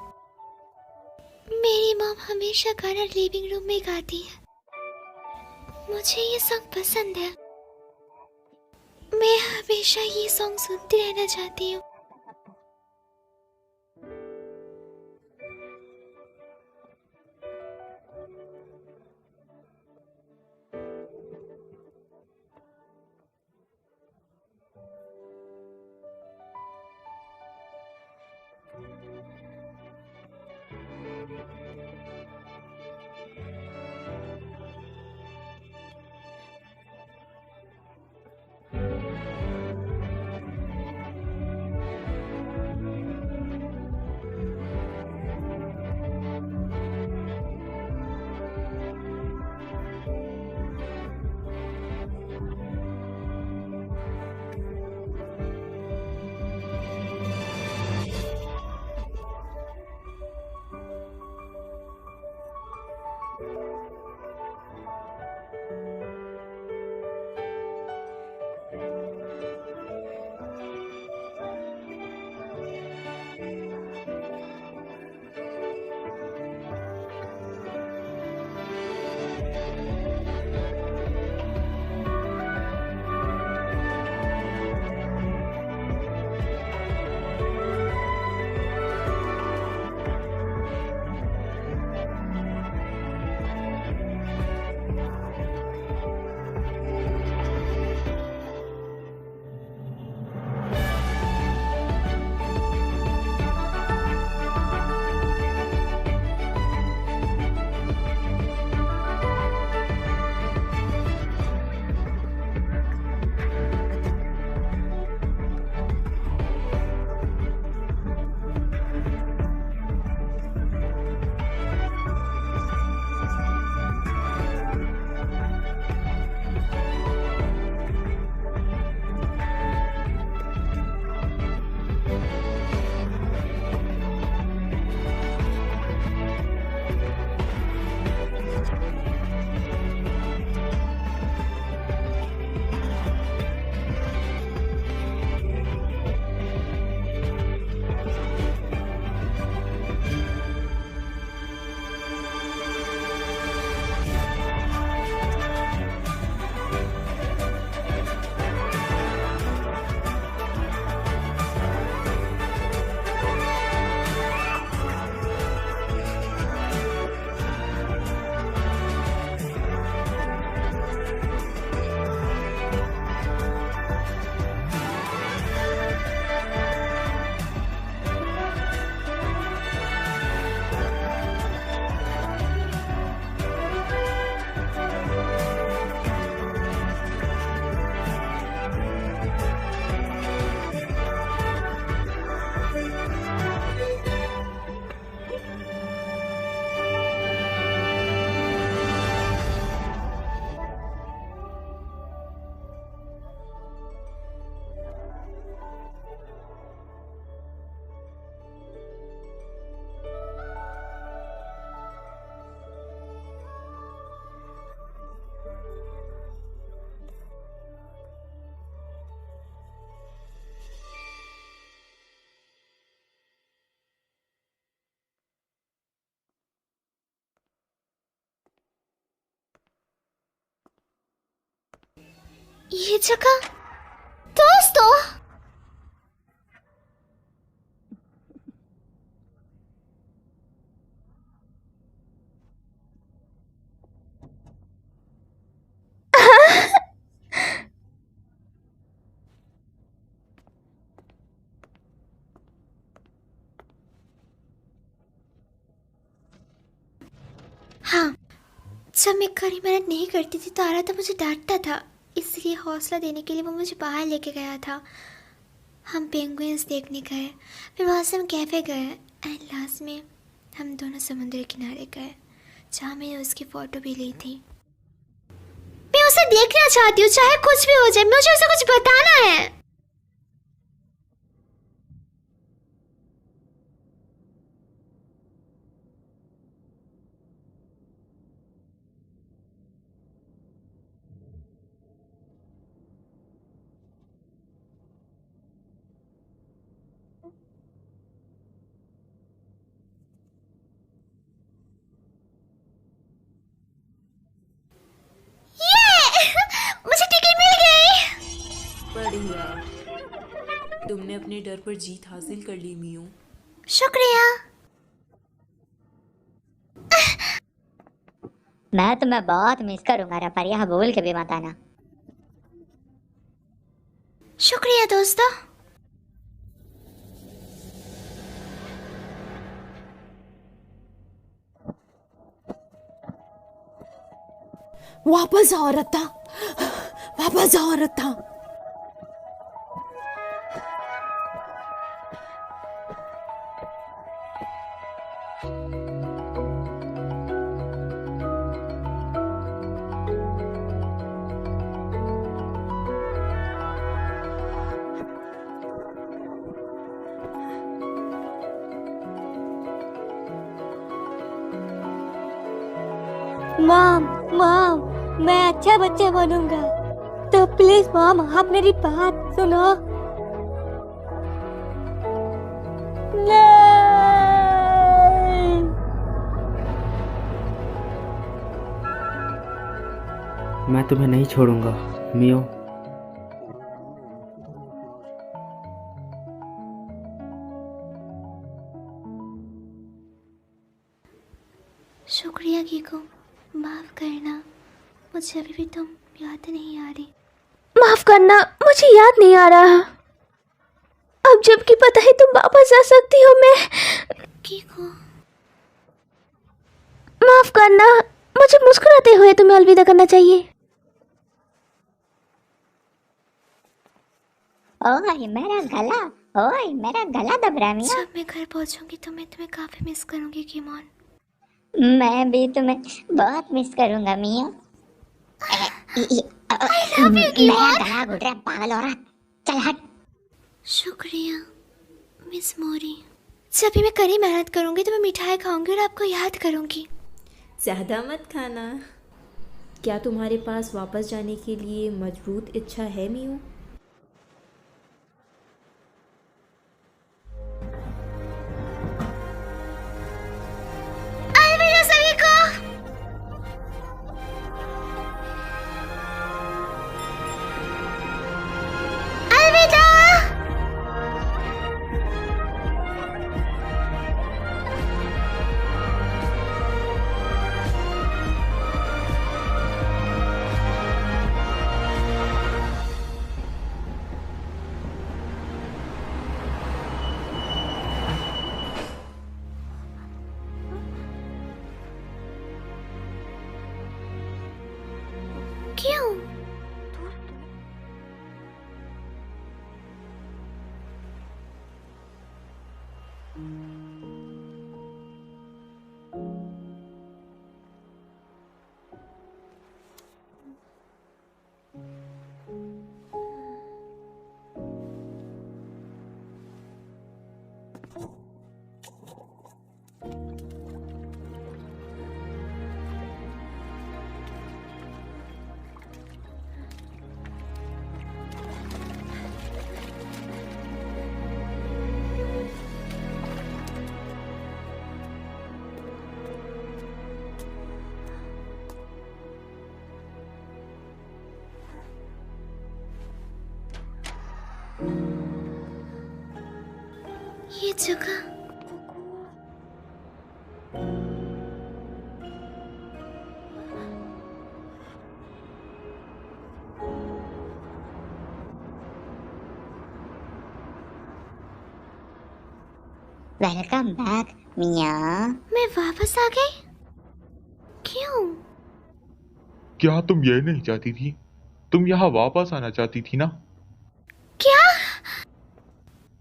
मेरी मॉम हमेशा गाना लिविंग रूम में गाती है। मुझे ये सॉन्ग पसंद है। मैं हमेशा ये सॉन्ग सुनती रहना चाहती हूँ। ये जगह दोस्तों। हाँ, जब मैं कड़ी मेहनत नहीं करती थी तो आरा तो मुझे डांटता था, इसलिए हौसला देने के लिए वो मुझे बाहर लेके गया था। हम पेंगुइन्स देखने गए, फिर वहाँ से हम कैफ़े गए एंड लास्ट में हम दोनों समुद्र किनारे गए जहाँ मैंने उसकी फ़ोटो भी ली थी। मैं उसे देखना चाहती हूँ, चाहे कुछ भी हो जाए, मुझे उसे कुछ बताना है। मुझे टिकट मिल गई। बढ़िया, तुमने अपने डर पर जीत हासिल कर ली मियो। शुक्रिया। मैं तुम्हें बहुत मिस करूंगा रे, पर यह भूल के भी मत आना। शुक्रिया दोस्तों। वापस आओ रत्ता, वापस आओ रत्ता। मॉम मॉम, मैं अच्छा बच्चा बनूंगा, तो प्लीज मॉम आप मेरी बात सुनो। नहीं। मैं तुम्हें नहीं छोड़ूंगा मियो। शुक्रिया कीको, माफ करना, मुझे अभी भी तुम याद नहीं आ रही। माफ करना, मुझे याद नहीं आ रहा। अब जबकि पता है तुम वापस आ सकती हो, मैं कीको, माफ करना, मुझे मुस्कुराते हुए तुम्हें अलविदा करना चाहिए। ओए मेरा गला, ओए मेरा गला दब रहा है मिया। जब मैं घर पहुंचूंगी तो मैं तुम्हें काफी मिस करूंगी कीमोन। मैं भी तुम्हें बहुत मिस करूंगा मिया। मेरा गला घुट रहा है, पागल औरत, चल हट। शुक्रिया मिस मोरी। जब भी मैं कड़ी मेहनत करूंगी तो मैं मिठाई खाऊंगी और आपको याद करूंगी। ज़्यादा मत खाना। क्या तुम्हारे पास वापस जाने के लिए मजबूत इच्छा है मियो? अलविदा सभी को। अलविदा। ये जगह वेलकम बैक मिया। मैं वापस आ गई? क्यों? क्या तुम ये नहीं चाहती थी? तुम यहाँ वापस आना चाहती थी ना? क्या?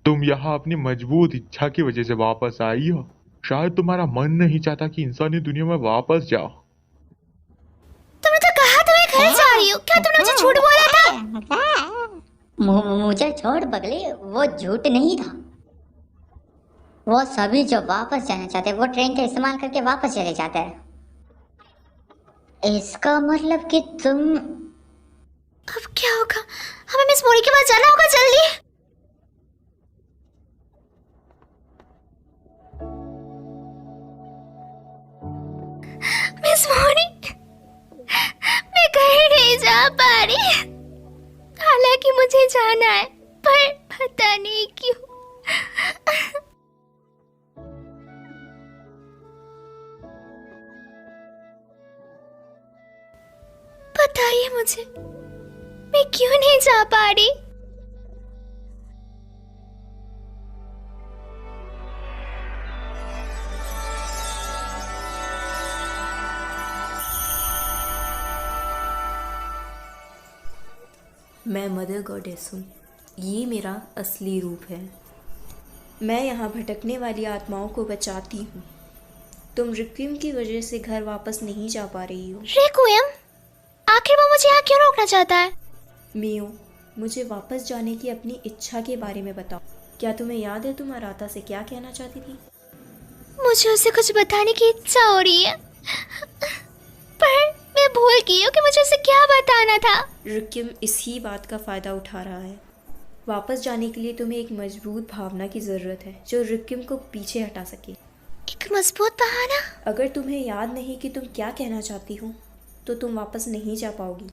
तुम यहाँ अपनी मजबूत इच्छा की वजह से वापस आई हो। शायद तुम्हारा मन नहीं चाहता कि इंसानी दुनिया में वापस जाओ। तुमने तो कहा था मैं घर जा रही हूँ। क्या तुमने मुझे झूठ बोला था? मुझे छोड़ पगली, वो झूठ नहीं था। वो सभी जो वापस जाना चाहते हैं वो ट्रेन का इस्तेमाल करके वापस चले जाते हैं। इसका मतलब कि तुम अब क्या होगा? हमें मिस मोरी के पास जाना होगा जल्दी। मिस मोरी, मैं कहीं नहीं जा पा रही। हालांकि मुझे जाना है, पर पता नहीं क्यों। बताइए मुझे, मैं क्यों नहीं जा पा रही? मैं मदर गॉडेस हूँ। ये मेरा असली रूप है। मैं यहाँ भटकने वाली आत्माओं को बचाती हूँ। तुम रिक्विम की वजह से घर वापस नहीं जा पा रही हो। रिक्विम? आखिर वो मुझे यहाँ क्यों रोकना चाहता है? मियो, मुझे वापस जाने की अपनी इच्छा के बारे में बताओ। क्या तुम्हें याद है तुम अराता से क्या कहना चाहती थी? मुझे उसे कुछ बताने की इच्छा हो रही है, पर मैं भूल गई हूँ कि मुझे उसे क्या बताना था। रिक्विम इसी बात का फ़ायदा उठा रहा है। वापस जाने के लिए तुम्हें एक मजबूत भावना की ज़रूरत है जो रिक्विम को पीछे हटा सके। एक मजबूत बहाना? अगर तुम्हें याद नहीं कि तुम क्या कहना चाहती हो तो तुम वापस नहीं जा पाओगी।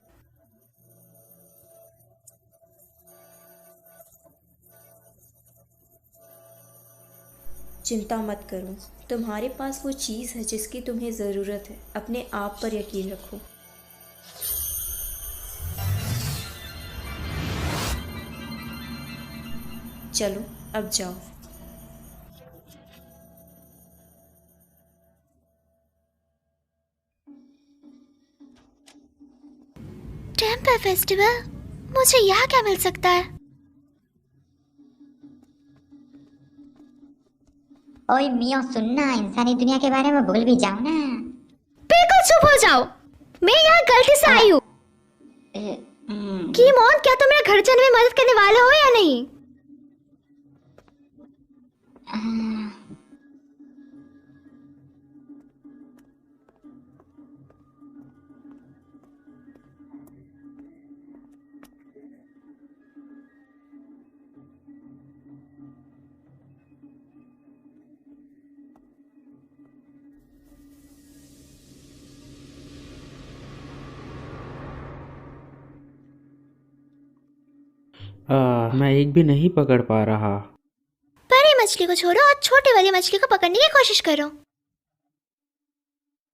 चिंता मत करो, तुम्हारे पास वो चीज़ है जिसकी तुम्हें ज़रूरत है। अपने आप पर यकीन रखो। चलो अब जाओ। Temple festival? मुझे यहाँ क्या मिल सकता है? ओए मिया सुनना, इंसानी दुनिया के बारे में भूल भी जाओ ना। बिल्कुल चुप हो जाओ, मैं यहाँ गलती से आई हूँ। कीमोन, क्या तुम मेरे घर जाने में मदद करने वाले हो या नहीं? मैं एक भी नहीं पकड़ पा रहा। बड़ी मछली को छोड़ो और छोटी वाली मछली को पकड़ने की कोशिश करो।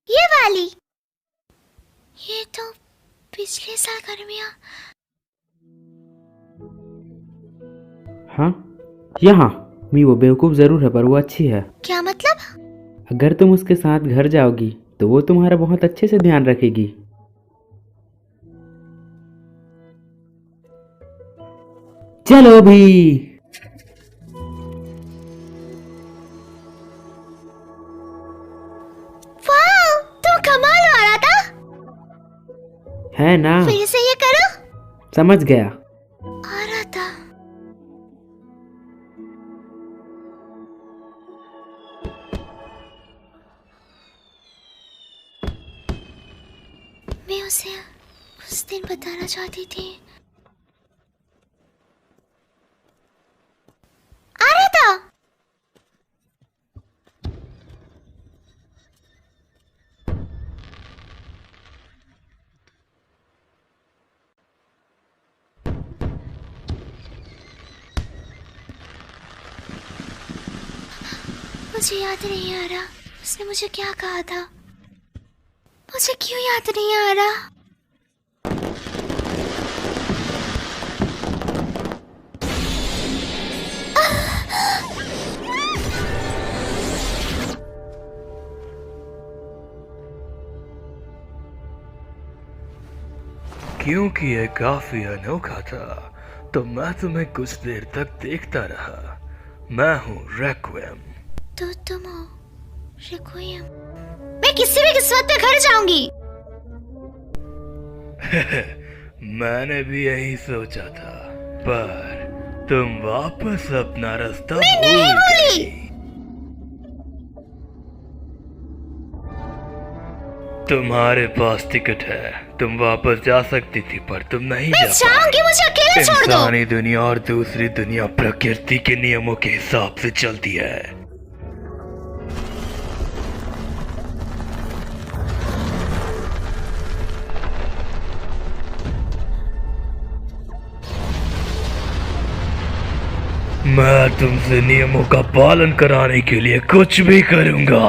ये वाली। ये तो पिछले साल गर्मियाँ। हाँ, यहाँ मी वो बेवकूफ़ ज़रूर है पर वो अच्छी है। क्या मतलब? अगर तुम उसके साथ घर जाओगी तो वो तुम्हारा बहुत अच्छे से ध्यान रखेगी। चलो भी। वाह, तुम कमाल हो रहा था। है ना? फिर से ये करो। समझ गया। आ रहा था। मैं उसे उस दिन बताना चाहती थी। आ रहा था। मुझे याद नहीं आ रहा उसने मुझे क्या कहा था। मुझे क्यों याद नहीं आ रहा? क्योंकि ये काफी अनोखा था तो मैं तुम्हें कुछ देर तक देखता रहा। मैं हूँ रेक्विएम। तो तुम हो रेक्विएम? मैं किसी भी किस्मत पे घर जाऊंगी। मैंने भी यही सोचा था, पर तुम वापस अपना रास्ता मैं नहीं भूल भूली। गई। तुम्हारे पास टिकट है, तुम वापस जा सकती थी पर तुम नहीं मैं जा जाऊंगी, मुझे अकेले छोड़ दो। इंसानी दुनिया और दूसरी दुनिया प्रकृति के नियमों के हिसाब से चलती है। मैं तुमसे नियमों का पालन कराने के लिए कुछ भी करूंगा।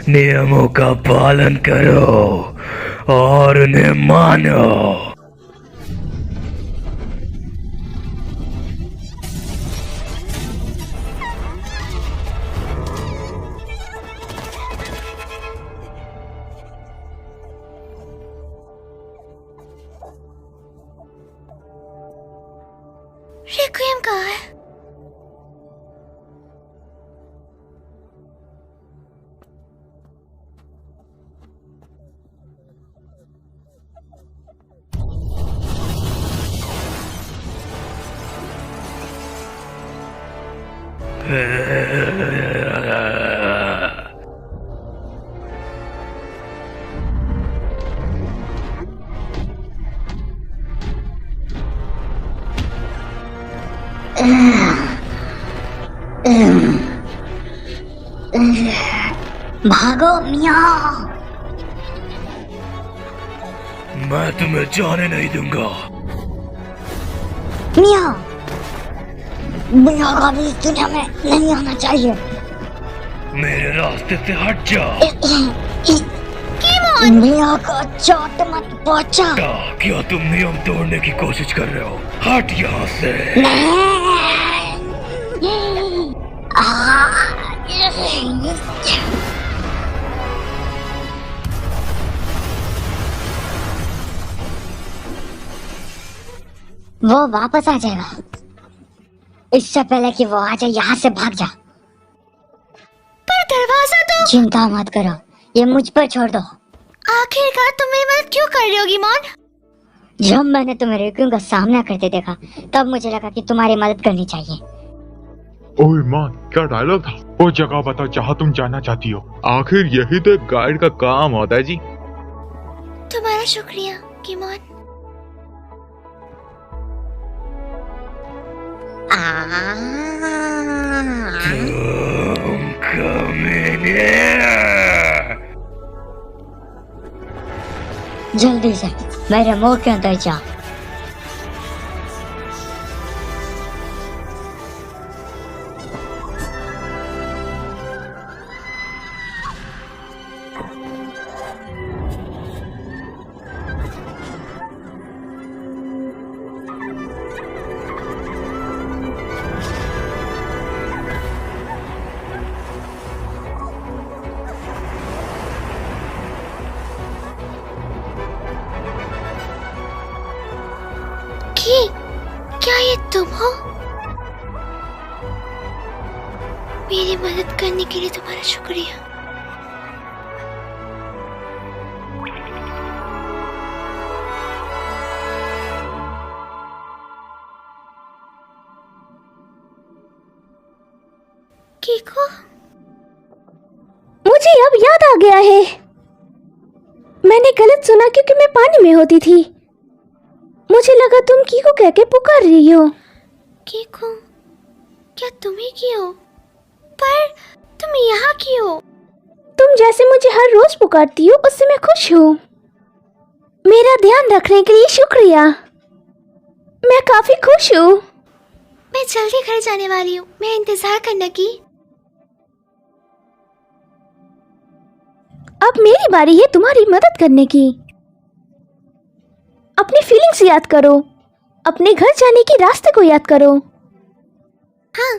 नियमों का पालन करो और उन्हें मानो। रेक्विएम कहाँ है? भागो मियाँ। मैं तुम्हें जाने नहीं दूंगा। मियाँ, मियाँ का भी इस दुनिया में नहीं आना चाहिए। मेरे रास्ते से हट जा। मियाँ का चोट मत पहुँचा। क्या तुम नियम तोड़ने की कोशिश कर रहे हो? हट यहाँ से। वो वापस आ जाएगा। इससे पहले कि वो आ जाए, यहाँ से भाग जा। पर दरवाजा तो। चिंता मत करो, ये मुझ पर छोड़ दो। आखिरकार तुम मेरी मदद क्यों कर रही हो गिमोन? जब मैंने तुम्हें रेक्विएम का सामना करते देखा तब मुझे लगा कि तुम्हारी मदद करनी चाहिए। ओए माँ, क्या डायलॉग था? वो जगह बताओ जहाँ तुम जाना चाहती हो। आखिर यही तो एक गाइड का काम होता है जी। तुम्हारा शुक्रिया गिमोन। तुम कमीने। जल्दी से मेरे मुंह के अंदर जा। क्या ये तुम हो? मेरी मदद करने के लिए तुम्हारा शुक्रिया। कीको, मुझे अब याद आ गया है, मैंने गलत सुना क्योंकि मैं पानी में होती थी। मुझे लगा तुम कीको कह के पुकार रही हो। कीको, क्या तुम ही की हो? पर तुम यहाँ की हो? तुम जैसे मुझे हर रोज पुकारती हो उससे मैं खुश हूँ। मेरा ध्यान रखने के लिए शुक्रिया, मैं काफी खुश हूँ। मैं जल्दी घर जाने वाली हूँ, मैं इंतजार करना की। अब मेरी बारी है तुम्हारी मदद करने की। अपनी फीलिंग्स याद करो, अपने घर जाने के रास्ते को याद करो। हाँ,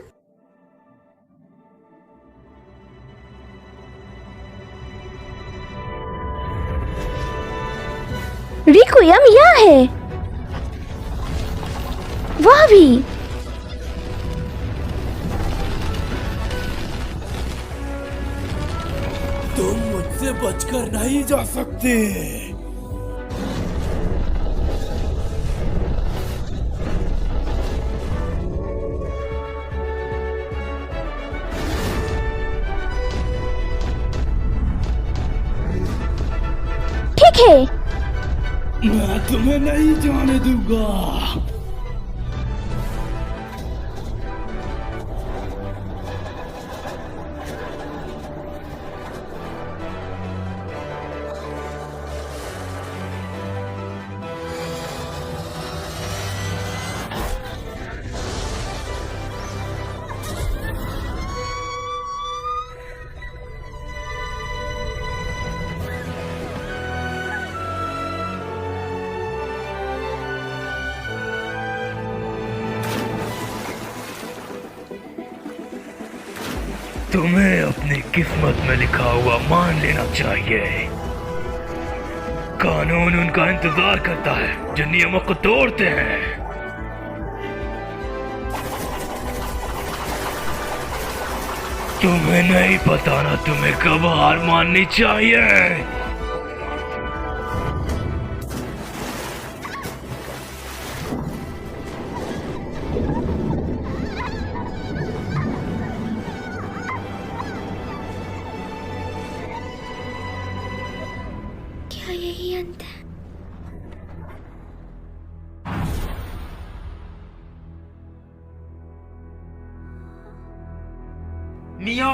रिक्वियम यहाँ है, वह भी। तुम मुझसे बचकर नहीं जा सकते। ठीक है, मैं तुम्हें नहीं जाने दूंगा। तुम्हें अपनी किस्मत में लिखा हुआ मान लेना चाहिए। कानून उनका इंतजार करता है जो नियमों को तोड़ते हैं। तुम्हें नहीं पता ना तुम्हें कब हार माननी चाहिए। क्या यही अंत है? नियो,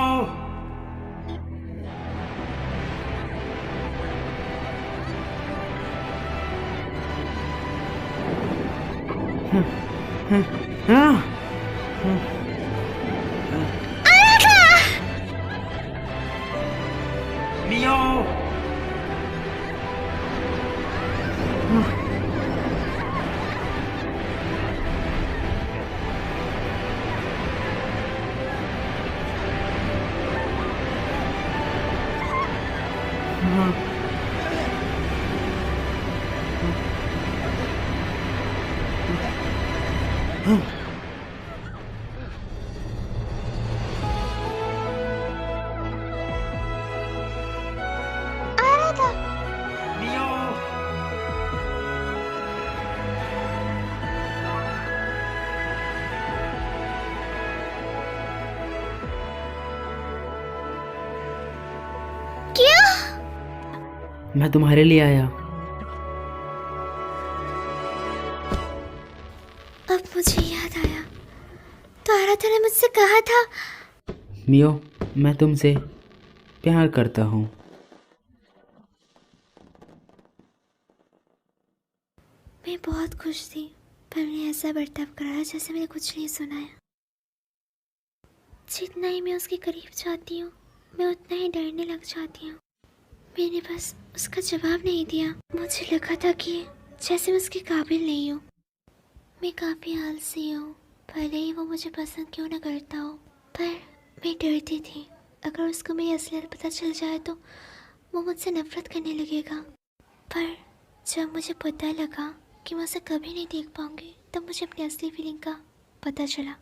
नियो, नियो, क्या? मैं तुम्हारे लिए आया। अब मुझे याद आया, तो आराधना ने मुझसे कहा था। मियो, मैं तुमसे प्यार करता हूँ। मैं बहुत खुश थी, पर मैंने ऐसा बर्ताव करा जैसे मैंने कुछ नहीं सुना है। जितना ही मैं उसके करीब जाती हूँ, मैं उतना ही डरने लग जाती हूँ। मैंने बस उसका जवाब नहीं दिया। मुझे लगा था कि जैसे मैं उसके काबिल नहीं हूँ। मैं काफ़ी आलसी हूँ, भले ही वो मुझे पसंद क्यों ना करता हो, पर मैं डरती थी अगर उसको मेरी असलियत पता चल जाए तो वो मुझसे नफरत करने लगेगा। पर जब मुझे पता लगा कि मैं उसे कभी नहीं देख पाऊंगी, तब मुझे अपनी असली फीलिंग का पता चला।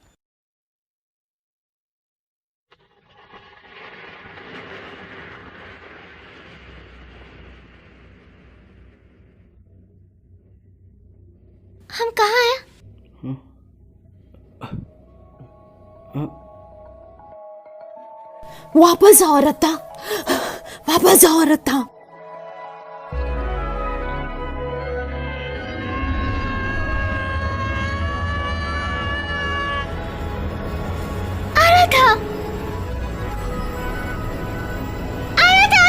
हम कहाँ हैं? वापस आओ रत्ता, वापस आओ रत्ता। आराधा, आराधा।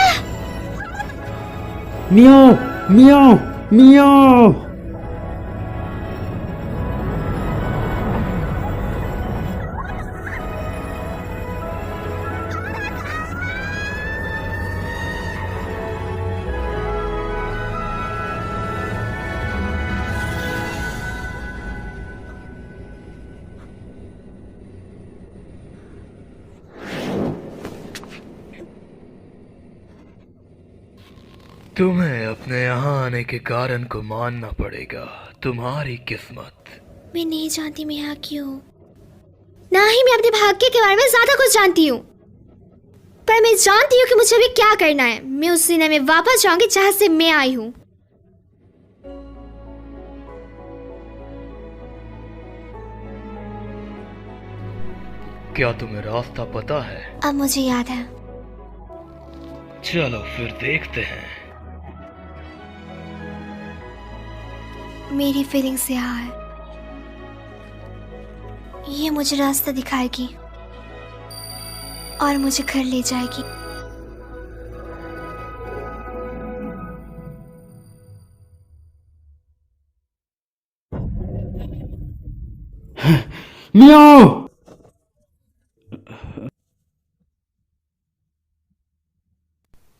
मियाओ मियाओ मियाओ। तुम्हें अपने यहाँ आने के कारण को मानना पड़ेगा। तुम्हारी किस्मत। मैं नहीं जानती मैं यहाँ क्यों हूँ, ना ही मैं अपने भाग्य के बारे में ज्यादा कुछ जानती हूँ, पर मैं जानती हूँ कि मुझे अभी क्या करना है। मैं उस दुनिया में वापस जाऊंगी जहाँ से मैं आई हूँ। क्या तुम्हें रास्ता पता है? अब मुझे याद है। चलो फिर देखते हैं। मेरी फीलिंग्स यहाँ है, ये मुझे रास्ता दिखाएगी और मुझे घर ले जाएगी। मियाओ।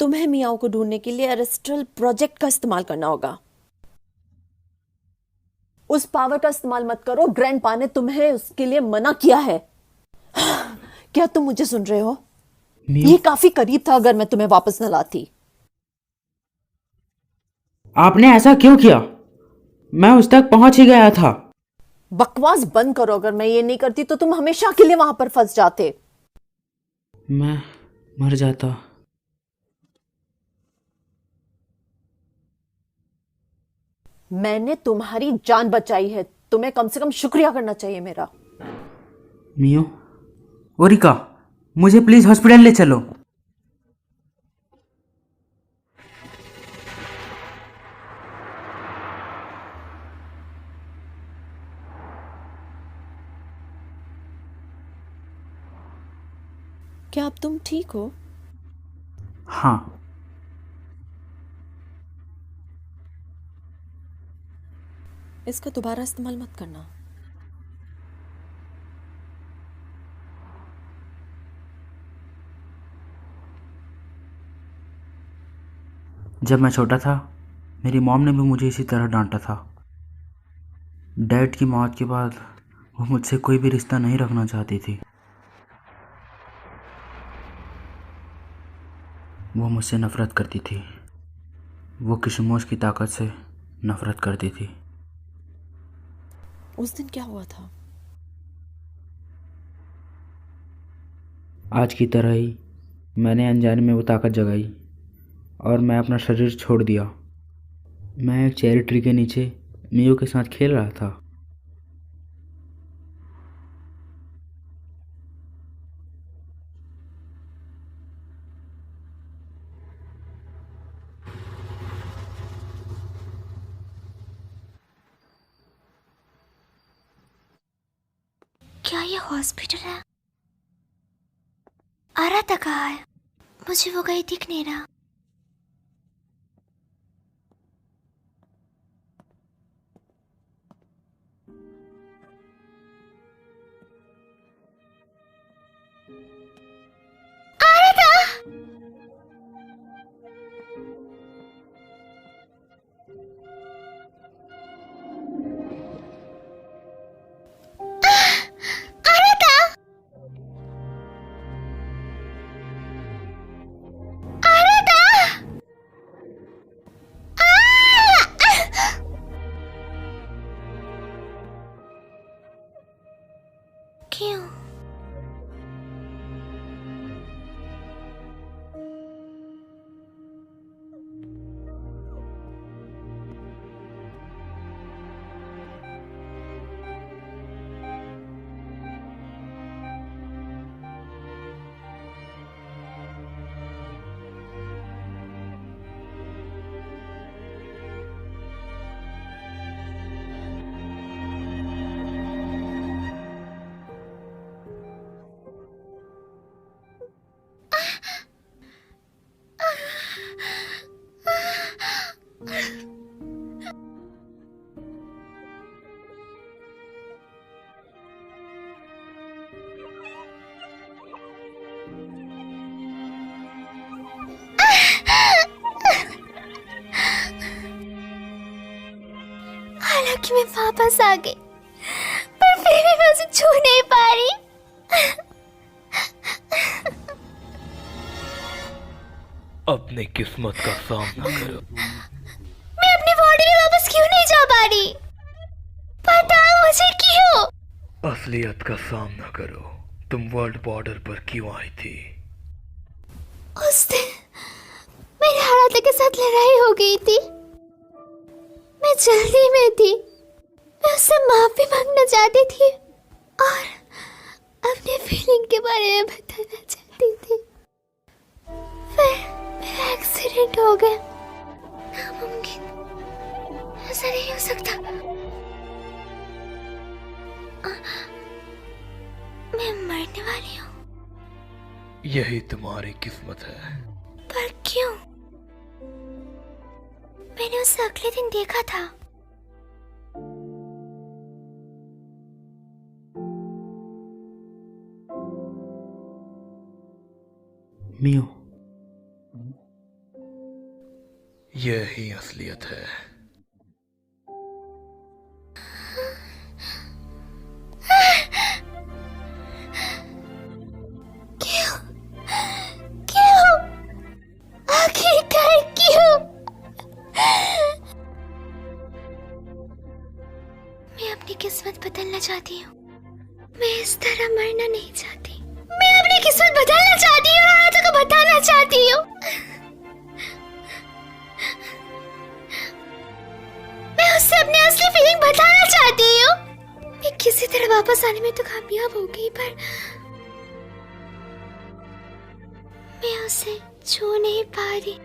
तुम्हें मियाओ को ढूंढने के लिए एरेस्ट्रल प्रोजेक्ट का इस्तेमाल करना होगा। उस पावर का इस्तेमाल मत करो, ग्रैंडपा ने तुम्हें उसके लिए मना किया है। क्या तुम मुझे सुन रहे हो? ये काफी करीब था अगर मैं तुम्हें वापस न लाती। आपने ऐसा क्यों किया? मैं उस तक पहुंच ही गया था। बकवास बंद करो, अगर मैं ये नहीं करती तो तुम हमेशा के लिए वहां पर फंस जाते। मैं मर जाता। मैंने तुम्हारी जान बचाई है, तुम्हें कम से कम शुक्रिया करना चाहिए मेरा। मियो, ओरिका, मुझे प्लीज हॉस्पिटल ले चलो। क्या अब तुम ठीक हो? हाँ। इसका दोबारा इस्तेमाल मत करना। जब मैं छोटा था मेरी मॉम ने भी मुझे इसी तरह डांटा था। डैड की मौत के बाद वो मुझसे कोई भी रिश्ता नहीं रखना चाहती थी। वो मुझसे नफरत करती थी। वो किशमोश की ताकत से नफरत करती थी। उस दिन क्या हुआ था? आज की तरह ही मैंने अनजाने में वो ताकत जगाई और मैं अपना शरीर छोड़ दिया। मैं एक चेरी ट्री के नीचे मियो के साथ खेल रहा था। क्या ये हॉस्पिटल है? आराधा कहाँ है? मुझे वो कहीं दिख नहीं रहा। आराधा! क्यों? कि मैं वापस आ गई, पर फिर भी मैं उसे छू नहीं पा रही। अपनी किस्मत का सामना करो। मैं अपनी बॉडी में वापस क्यों नहीं जा पा रही? बताओ मुझे क्यों? असलियत का सामना करो। तुम वर्ल्ड बॉर्डर पर क्यों आई थी? उस दिन मेरे हालात के साथ लड़ाई हो गई थी। मैं जल्दी में थी। मैं उससे माफी मांगना चाहती थी और अपने फीलिंग के बारे में बताना चाहती थी। फिर मेरा एक्सीडेंट हो गया। नामुमकिन, ऐसा नहीं हो सकता। मैं मरने वाली हूँ। यही तुम्हारी किस्मत है। पर क्यों? मैंने उसे अगले दिन देखा था। मियो, यही असलियत है। क्यों? क्यों? आखिरकार क्यों? मैं अपनी किस्मत बदलना चाहती हूँ। मैं इस तरह मरना नहीं चाहती। मैं अपनी किस्मत बदलना चाहती हूँ और हालातों को बताना चाहती हूँ। मैं उससे अपनी असली फीलिंग बताना चाहती हूँ। मैं किसी तरह वापस आने में तो कामयाब हो गई, पर मैं उसे छू नहीं पा रही।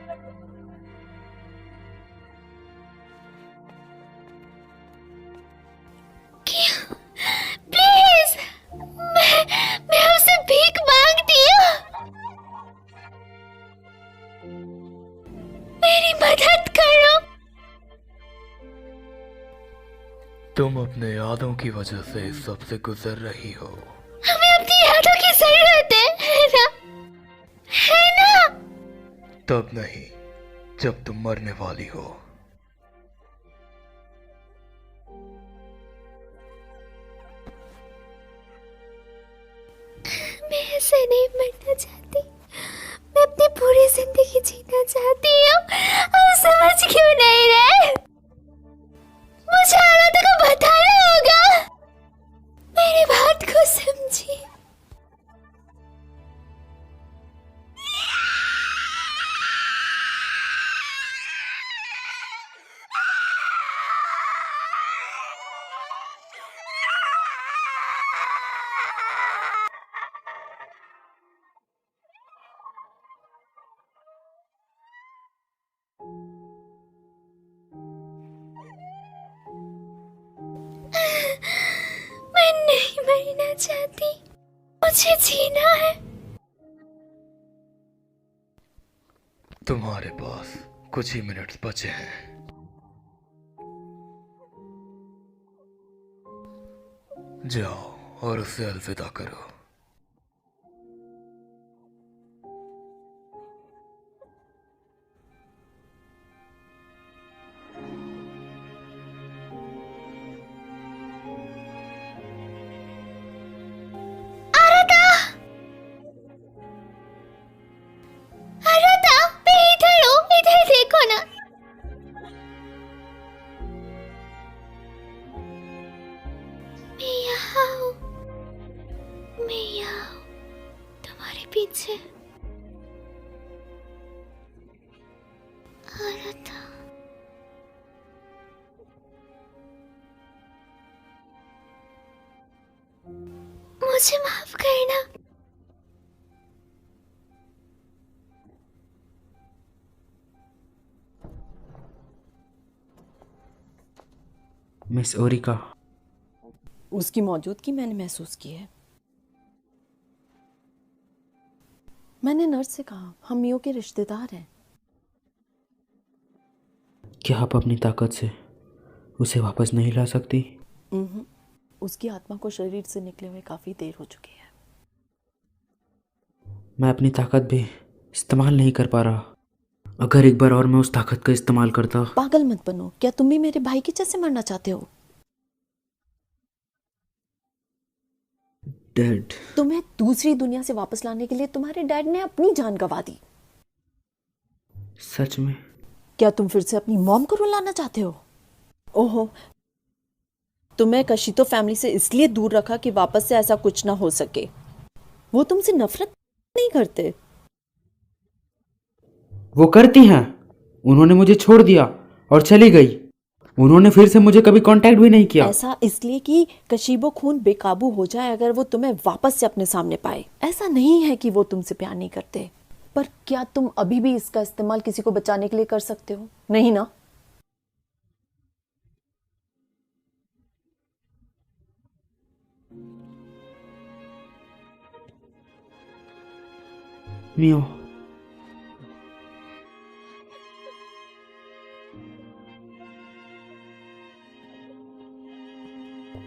क्यों? प्लीज, मैं उसे भीख मांगती हूँ। मेरी मदद करो। तुम अपने यादों की वजह से सबसे गुजर रही हो। हमें अपनी यादों की जरूरत है ना? है ना? तब नहीं जब तुम मरने वाली हो। मैं ऐसे नहीं मरना चाहती। मैं अपनी पूरी जिंदगी जीना चाहती हूँ। और समझ क्यों नहीं रहे? मुझे हालातों को बताना होगा। मेरी बात को समझिए। मैं नहीं मरना चाहती। मुझे जीना है। तुम्हारे पास कुछ ही मिनट्स बचे हैं। जाओ और उसे अलविदा करो। पीछे आ रहा था। मुझे माफ करना। मिस ओरिका, उसकी मौजूदगी मैंने महसूस की है। मैंने नर्स से कहा हम मियो के रिश्तेदार हैं। क्या आप अपनी ताकत से उसे वापस नहीं ला सकती? उसकी आत्मा को शरीर से निकले हुए काफी देर हो चुकी है। मैं अपनी ताकत भी इस्तेमाल नहीं कर पा रहा। अगर एक बार और मैं उस ताकत का इस्तेमाल करता। पागल मत बनो। क्या तुम भी मेरे भाई की जैसे मरना चाहते हो? डैड। तुम्हें दूसरी दुनिया से वापस लाने के लिए तुम्हारे डैड ने अपनी जान गंवा दी। सच में? क्या तुम फिर से अपनी मॉम को रुलाना चाहते हो? ओहो, तुम्हें कशितो फैमिली से इसलिए दूर रखा कि वापस से ऐसा कुछ ना हो सके। वो तुमसे नफरत नहीं करते। वो करती हैं। उन्होंने मुझे छोड़ दिया और चली गई। उन्होंने फिर से मुझे कभी कांटेक्ट भी नहीं किया। ऐसा इसलिए कि कशीबो खून बेकाबू हो जाए अगर वो तुम्हें वापस से अपने सामने पाए। ऐसा नहीं है कि वो तुमसे प्यार नहीं करते, पर क्या तुम अभी भी इसका इस्तेमाल किसी को बचाने के लिए कर सकते हो? नहीं ना? मियो,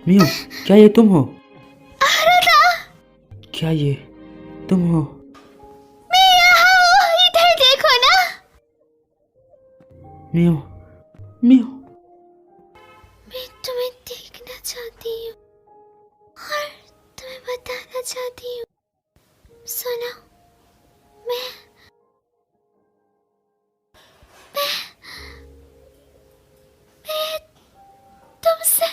मियो, क्या ये तुम हो? क्या ये तुम हो? मैं यहाँ हूँ, इधर देखो ना। मियो, मियो। मैं तुम्हें देखना चाहती हूँ और तुम्हें बताना चाहती हूँ। सुनो, मैं तुमसे।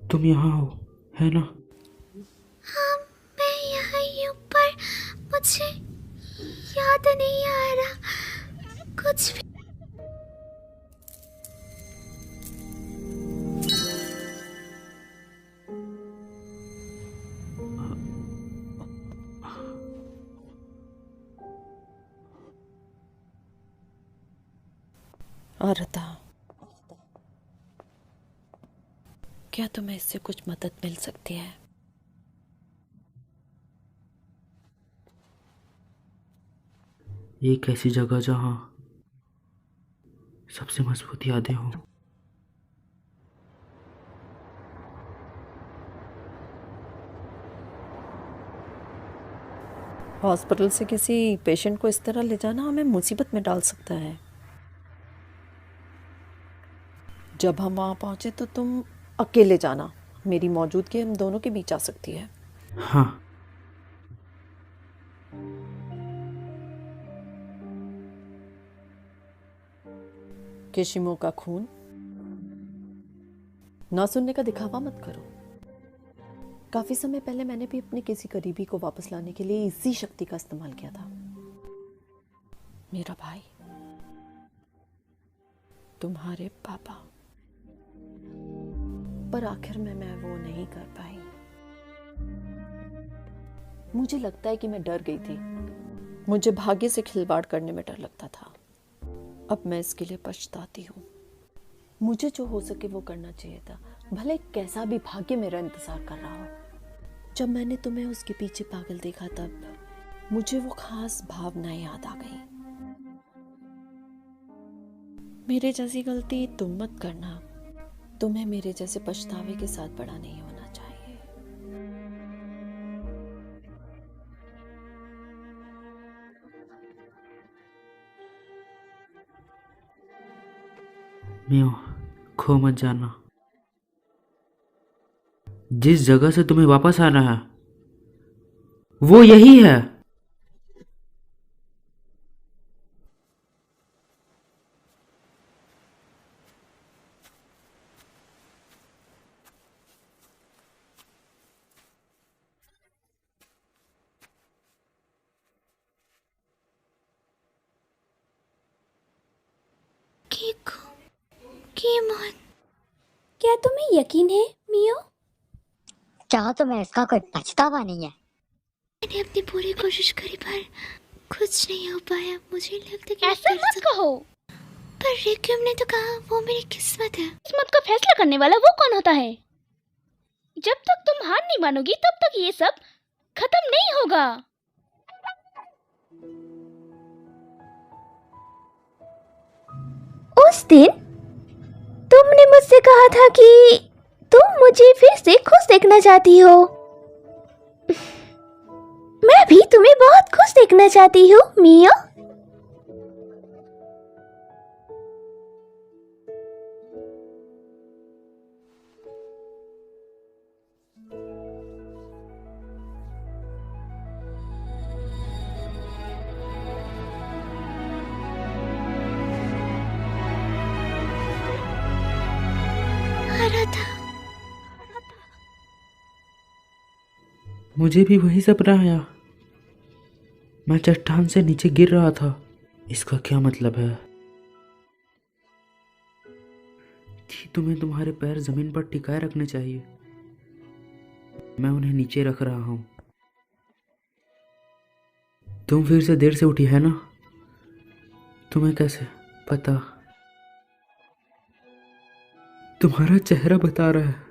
तुम यहाँ हो, है ना? हाँ, मैं यहाँ ही हूँ, पर मुझे याद नहीं आ रहा कुछ भी। आरता, क्या तुम्हें इससे कुछ मदद मिल सकती है? एक ऐसी जगह जहाँ सबसे मजबूत यादें हों। हॉस्पिटल से किसी पेशेंट को इस तरह ले जाना हमें मुसीबत में डाल सकता है। जब हम वहां पहुंचे तो तुम अकेले जाना। मेरी मौजूदगी हम दोनों के बीच आ सकती है। हाँ। केशिमो का खून ना सुनने का दिखावा मत करो। काफी समय पहले मैंने भी अपने किसी करीबी को वापस लाने के लिए इसी शक्ति का इस्तेमाल किया था। मेरा भाई, तुम्हारे पापा। पर आखिर में मैं वो नहीं कर पाई। मुझे लगता है कि मैं डर गई थी। मुझे भाग्य से खिलवाड़ करने में डर लगता था। अब मैं इसके लिए पछताती हूँ। मुझे जो हो सके वो करना चाहिए था, भले कैसा भी भाग्य मेरा इंतजार कर रहा हो। जब मैंने तुम्हें उसके पीछे पागल देखा तब मुझे वो खास भावनाएं याद आ गई। मेरे जैसी गलती तुम मत करना। तुम्हें मेरे जैसे पछतावे के साथ बड़ा नहीं होना चाहिए। मियो, खो मत जाना। जिस जगह से तुम्हें वापस आना है वो यही है। क्या तुम्हें यकीन है मियो? क्या तुम्हें इसका कोई पछतावा नहीं है? मैंने अपनी पूरी कोशिश करी पर कुछ नहीं हो पाया। मुझे लगता कि ऐसा मत कहो। पर रिक्यूम ने तो कहा वो मेरी किस्मत है। किस्मत का फैसला करने वाला वो कौन होता है? जब तक तुम हार नहीं मानोगी तब तक ये सब खत्म नहीं होगा। उस दिन तुमने मुझसे कहा था कि तुम मुझे फिर से खुश देखना चाहती हो। मैं भी तुम्हें बहुत खुश देखना चाहती हूँ मियो। मुझे भी वही सपना आया। मैं चट्टान से नीचे गिर रहा था। इसका क्या मतलब है कि तुम्हें तुम्हारे पैर जमीन पर टिकाए रखने चाहिए। मैं उन्हें नीचे रख रहा हूं। तुम फिर से देर से उठी है ना? तुम्हें कैसे पता? तुम्हारा चेहरा बता रहा है।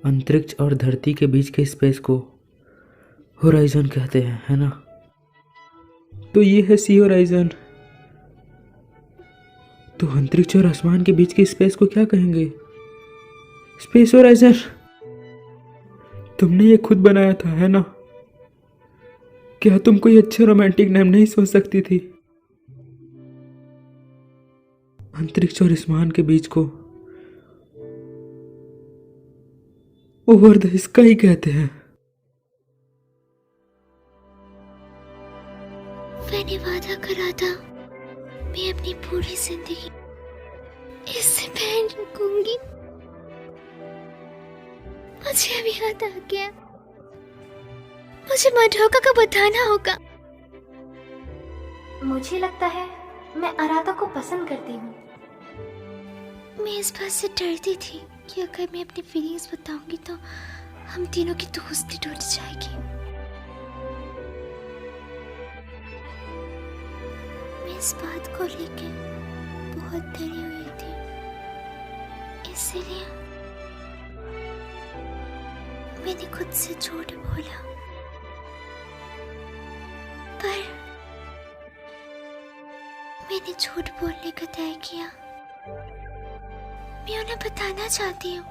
अंतरिक्ष और धरती के बीच के स्पेस को होराइजन कहते हैं, है ना? तो ये है सी होराइजन। तो अंतरिक्ष और आसमान के बीच के स्पेस को क्या कहेंगे? Space horizon. तुमने ये खुद बनाया था, है ना? क्या तुम कोई अच्छा रोमांटिक नाम नहीं सोच सकती थी? अंतरिक्ष और आसमान के बीच को ओवर द स्काई कहते हैं। मैंने वादा करा था मैं अपनी पूरी जिंदगी इससे पहन रखूंगी। मुझे अभी याद आ गया। मुझे मडोका को बताना होगा। मुझे लगता है मैं अराता को पसंद करती हूँ। मैं इस बात से डरती थी कि अगर मैं अपनी फीलिंग्स बताऊंगी तो हम तीनों की दोस्ती टूट जाएगी। मैं इस बात को लेके बहुत डरी हुई थी, इसलिए मैंने खुद से झूठ बोला। पर मैंने झूठ बोलने का तय किया। मैं उन्हें बताना चाहती हूँ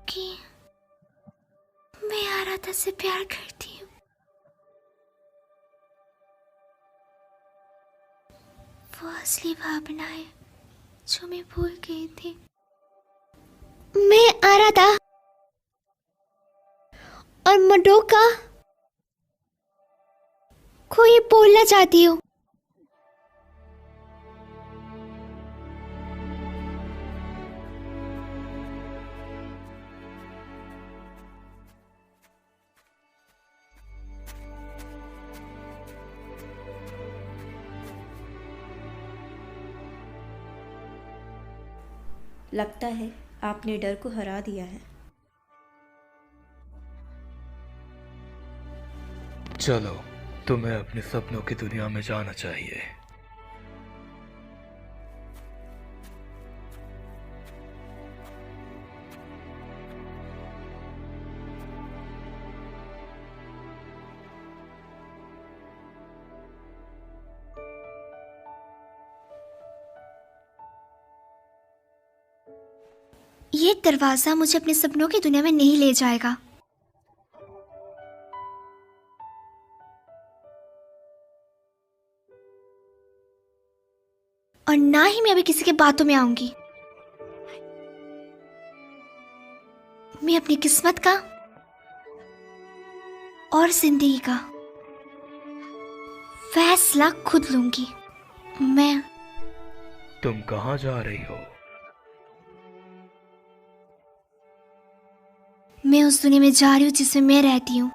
कि मैं आराधा से प्यार करती हूँ। वो असली भावनाएं जो मैं भूल गई थी। मैं आराधा और मडोका को ये बोलना चाहती हूँ। लगता है आपने डर को हरा दिया है। चलो, तुम्हें अपने सपनों की दुनिया में जाना चाहिए। ये दरवाजा मुझे अपने सपनों की दुनिया में नहीं ले जाएगा। और ना ही मैं अभी किसी के बातों में आऊंगी। मैं अपनी किस्मत का और जिंदगी का फैसला खुद लूंगी। तुम कहाँ जा रही हो? मैं उस दुनिया में जा रही हूँ जिसमें मैं रहती हूँ।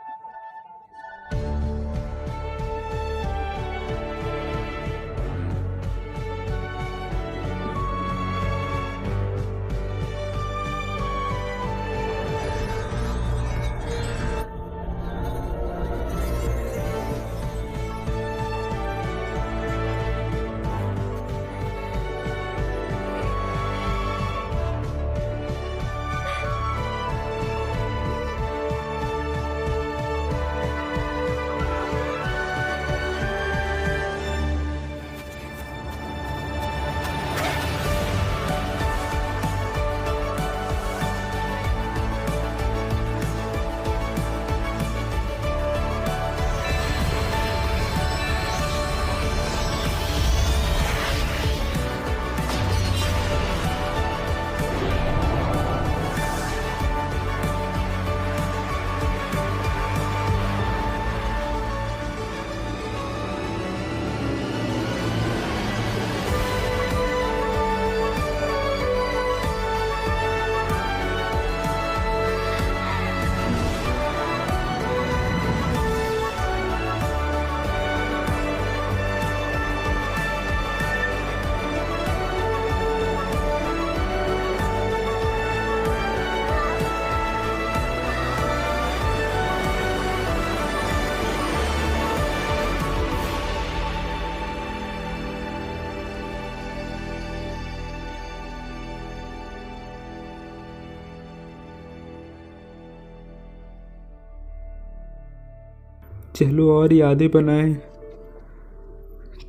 चलो और यादें बनाएं,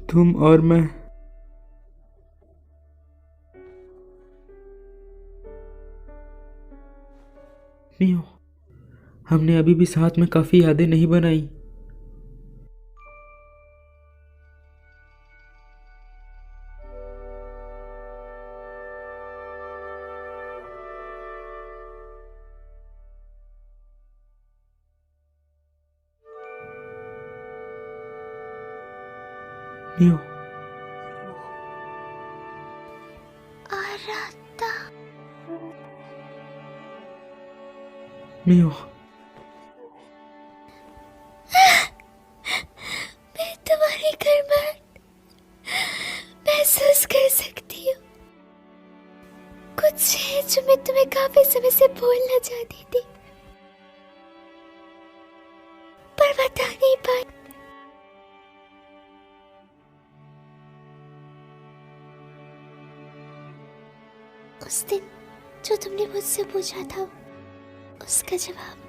तुम और मैं। मियो, हमने अभी भी साथ में काफी यादें नहीं बनाई। मियो, आराता, मियो, मैं तुम्हारी गर्माहट महसूस कर सकती हूँ। कुछ है जो मैं तुम्हें काफी समय से बोलना चाहती थी, पर बता नहीं पाई। उस दिन जो तुमने मुझसे पूछा था, उसका जवाब